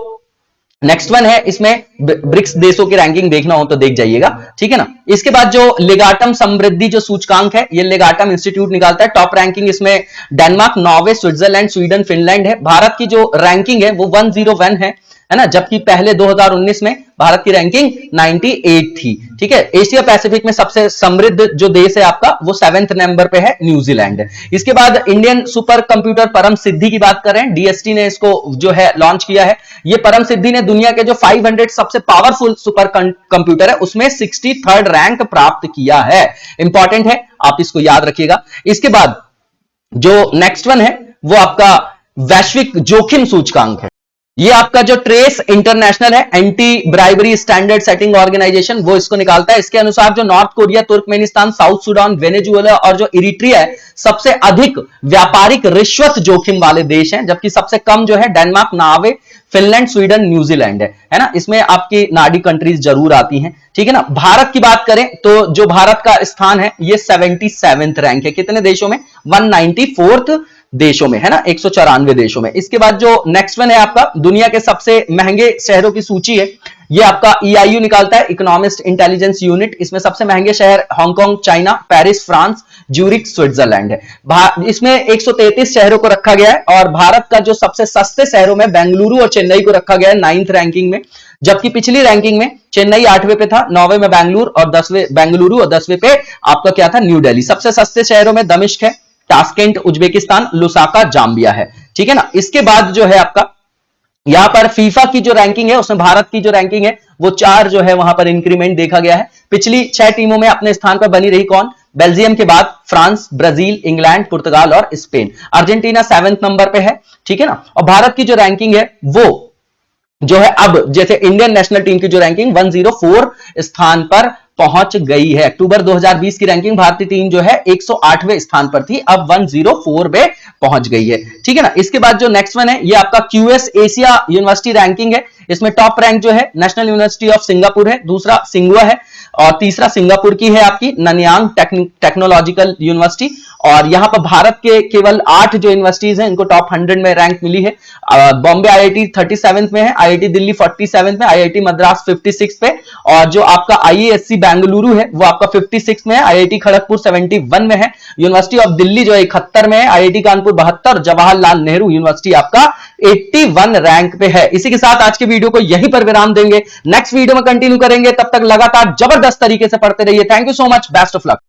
नेक्स्ट वन है, इसमें ब्रिक्स देशों की रैंकिंग देखना हो तो देख जाइएगा। ठीक है ना, इसके बाद जो लेगाटम समृद्धि जो सूचकांक है, ये लेगाटम इंस्टीट्यूट निकालता है। टॉप रैंकिंग इसमें Denmark, Norway, Switzerland, Sweden, Finland है। भारत की जो रैंकिंग है वो 101 है ना, जबकि पहले 2019 में भारत की रैंकिंग 98 थी। ठीक है, एशिया पैसिफिक में सबसे समृद्ध जो देश है आपका वो 7th नंबर पे है, न्यूजीलैंड है। इसके बाद इंडियन सुपर कंप्यूटर परम सिद्धि की बात कर रहे हैं, डीएसटी ने इसको जो है लॉन्च किया है। ये परम सिद्धि ने दुनिया के जो 500 सबसे पावरफुल सुपर कंप्यूटर है उसमें 63rd रैंक प्राप्त किया है। इंपॉर्टेंट है, आप इसको याद रखिएगा। इसके बाद जो नेक्स्ट वन है वो आपका वैश्विक जोखिम सूचकांक है। ये आपका जो ट्रेस इंटरनेशनल है, anti bribery standard setting organisation, वो इसको निकालता है। इसके अनुसार जो North Korea, Turkmenistan, South Sudan, Venezuela और जो इरिट्रिया है सबसे अधिक व्यापारिक रिश्वत जोखिम वाले देश हैं, जबकि सबसे कम जो है Denmark, Norway, Finland, Sweden, New Zealand है ना। इसमें आपकी नाडी कंट्रीज जरूर आती हैं। ठीक है ना, भारत की बात करें तो जो भारत का स्थान है ये 77th रैंक है। कितने देशों में, 194th देशों में, है ना, 194 देशों में। इसके बाद जो नेक्स्ट वन है आपका दुनिया के सबसे महंगे शहरों की सूची है, ये आपका EIU निकालता है, इकोनॉमिस्ट इंटेलिजेंस यूनिट। इसमें सबसे महंगे शहर Hong Kong China, Paris France, Zurich Switzerland है। इसमें 133 शहरों को रखा गया है और भारत का जो सबसे सस्ते शहरों में बेंगलुरु और चेन्नई को रखा गया है 9th रैंकिंग में, जबकि पिछली रैंकिंग में चेन्नई 8वें पे था, 9वें में बेंगलुरु और 10वें पे आपका क्या था, न्यू दिल्ली। सबसे सस्ते शहरों में दमिश्क है, टास्केंट उज्बेकिस्तान, लुसाका जाम्बिया है। ठीक है ना, इसके बाद जो है आपका यहां पर फीफा की जो रैंकिंग है उसमें भारत की जो रैंकिंग है वो 4 जो है वहां पर इंक्रीमेंट देखा गया है। पिछली 6 टीमों में अपने स्थान पर बनी रही कौन, बेल्जियम के बाद फ्रांस, ब्राजील, इंग्लैंड, पुर्तगाल और स्पेन। अर्जेंटीना 7th नंबर पे है। ठीक है ना, और भारत की जो रैंकिंग है वो जो है अब जैसे इंडियन नेशनल टीम की जो रैंकिंग 104 स्थान पर पहुंच गई है। अक्टूबर 2020 की रैंकिंग भारतीय टीम जो है 108वें स्थान पर थी, अब 104 पे पहुंच गई है। ठीक है ना। इसके बाद जो नेक्स्ट वन है ये आपका क्यूएस एशिया यूनिवर्सिटी रैंकिंग है। इसमें टॉप रैंक जो है नेशनल यूनिवर्सिटी ऑफ सिंगापुर है, दूसरा सिंगुआ है और तीसरा सिंगापुर की है आपकी ननयांग टेक्नोलॉजिकल यूनिवर्सिटी। और यहां पर भारत के केवल 8 जो यूनिवर्सिटीज हैं इनको टॉप 100 में रैंक मिली है। बॉम्बे आईआईटी 37 में है, आईआईटी दिल्ली 47 में, आईआईटी मद्रास 56 पे और जो आपका आईएएससी बेंगलुरु है वो आपका 56 में है, आईआईटी खड़गपुर 71 में है, यूनिवर्सिटी ऑफ दिल्ली जो 71 में है, आईआईटी कानपुर 72, जवाहरलाल नेहरू यूनिवर्सिटी आपका 81 रैंक पे है। इसी के साथ आज के वीडियो को यहीं पर विराम देंगे, नेक्स्ट वीडियो में कंटिन्यू करेंगे। तब तक लगातार जबरदस्त तरीके से पढ़ते रहिए। Thank you so much, best of luck.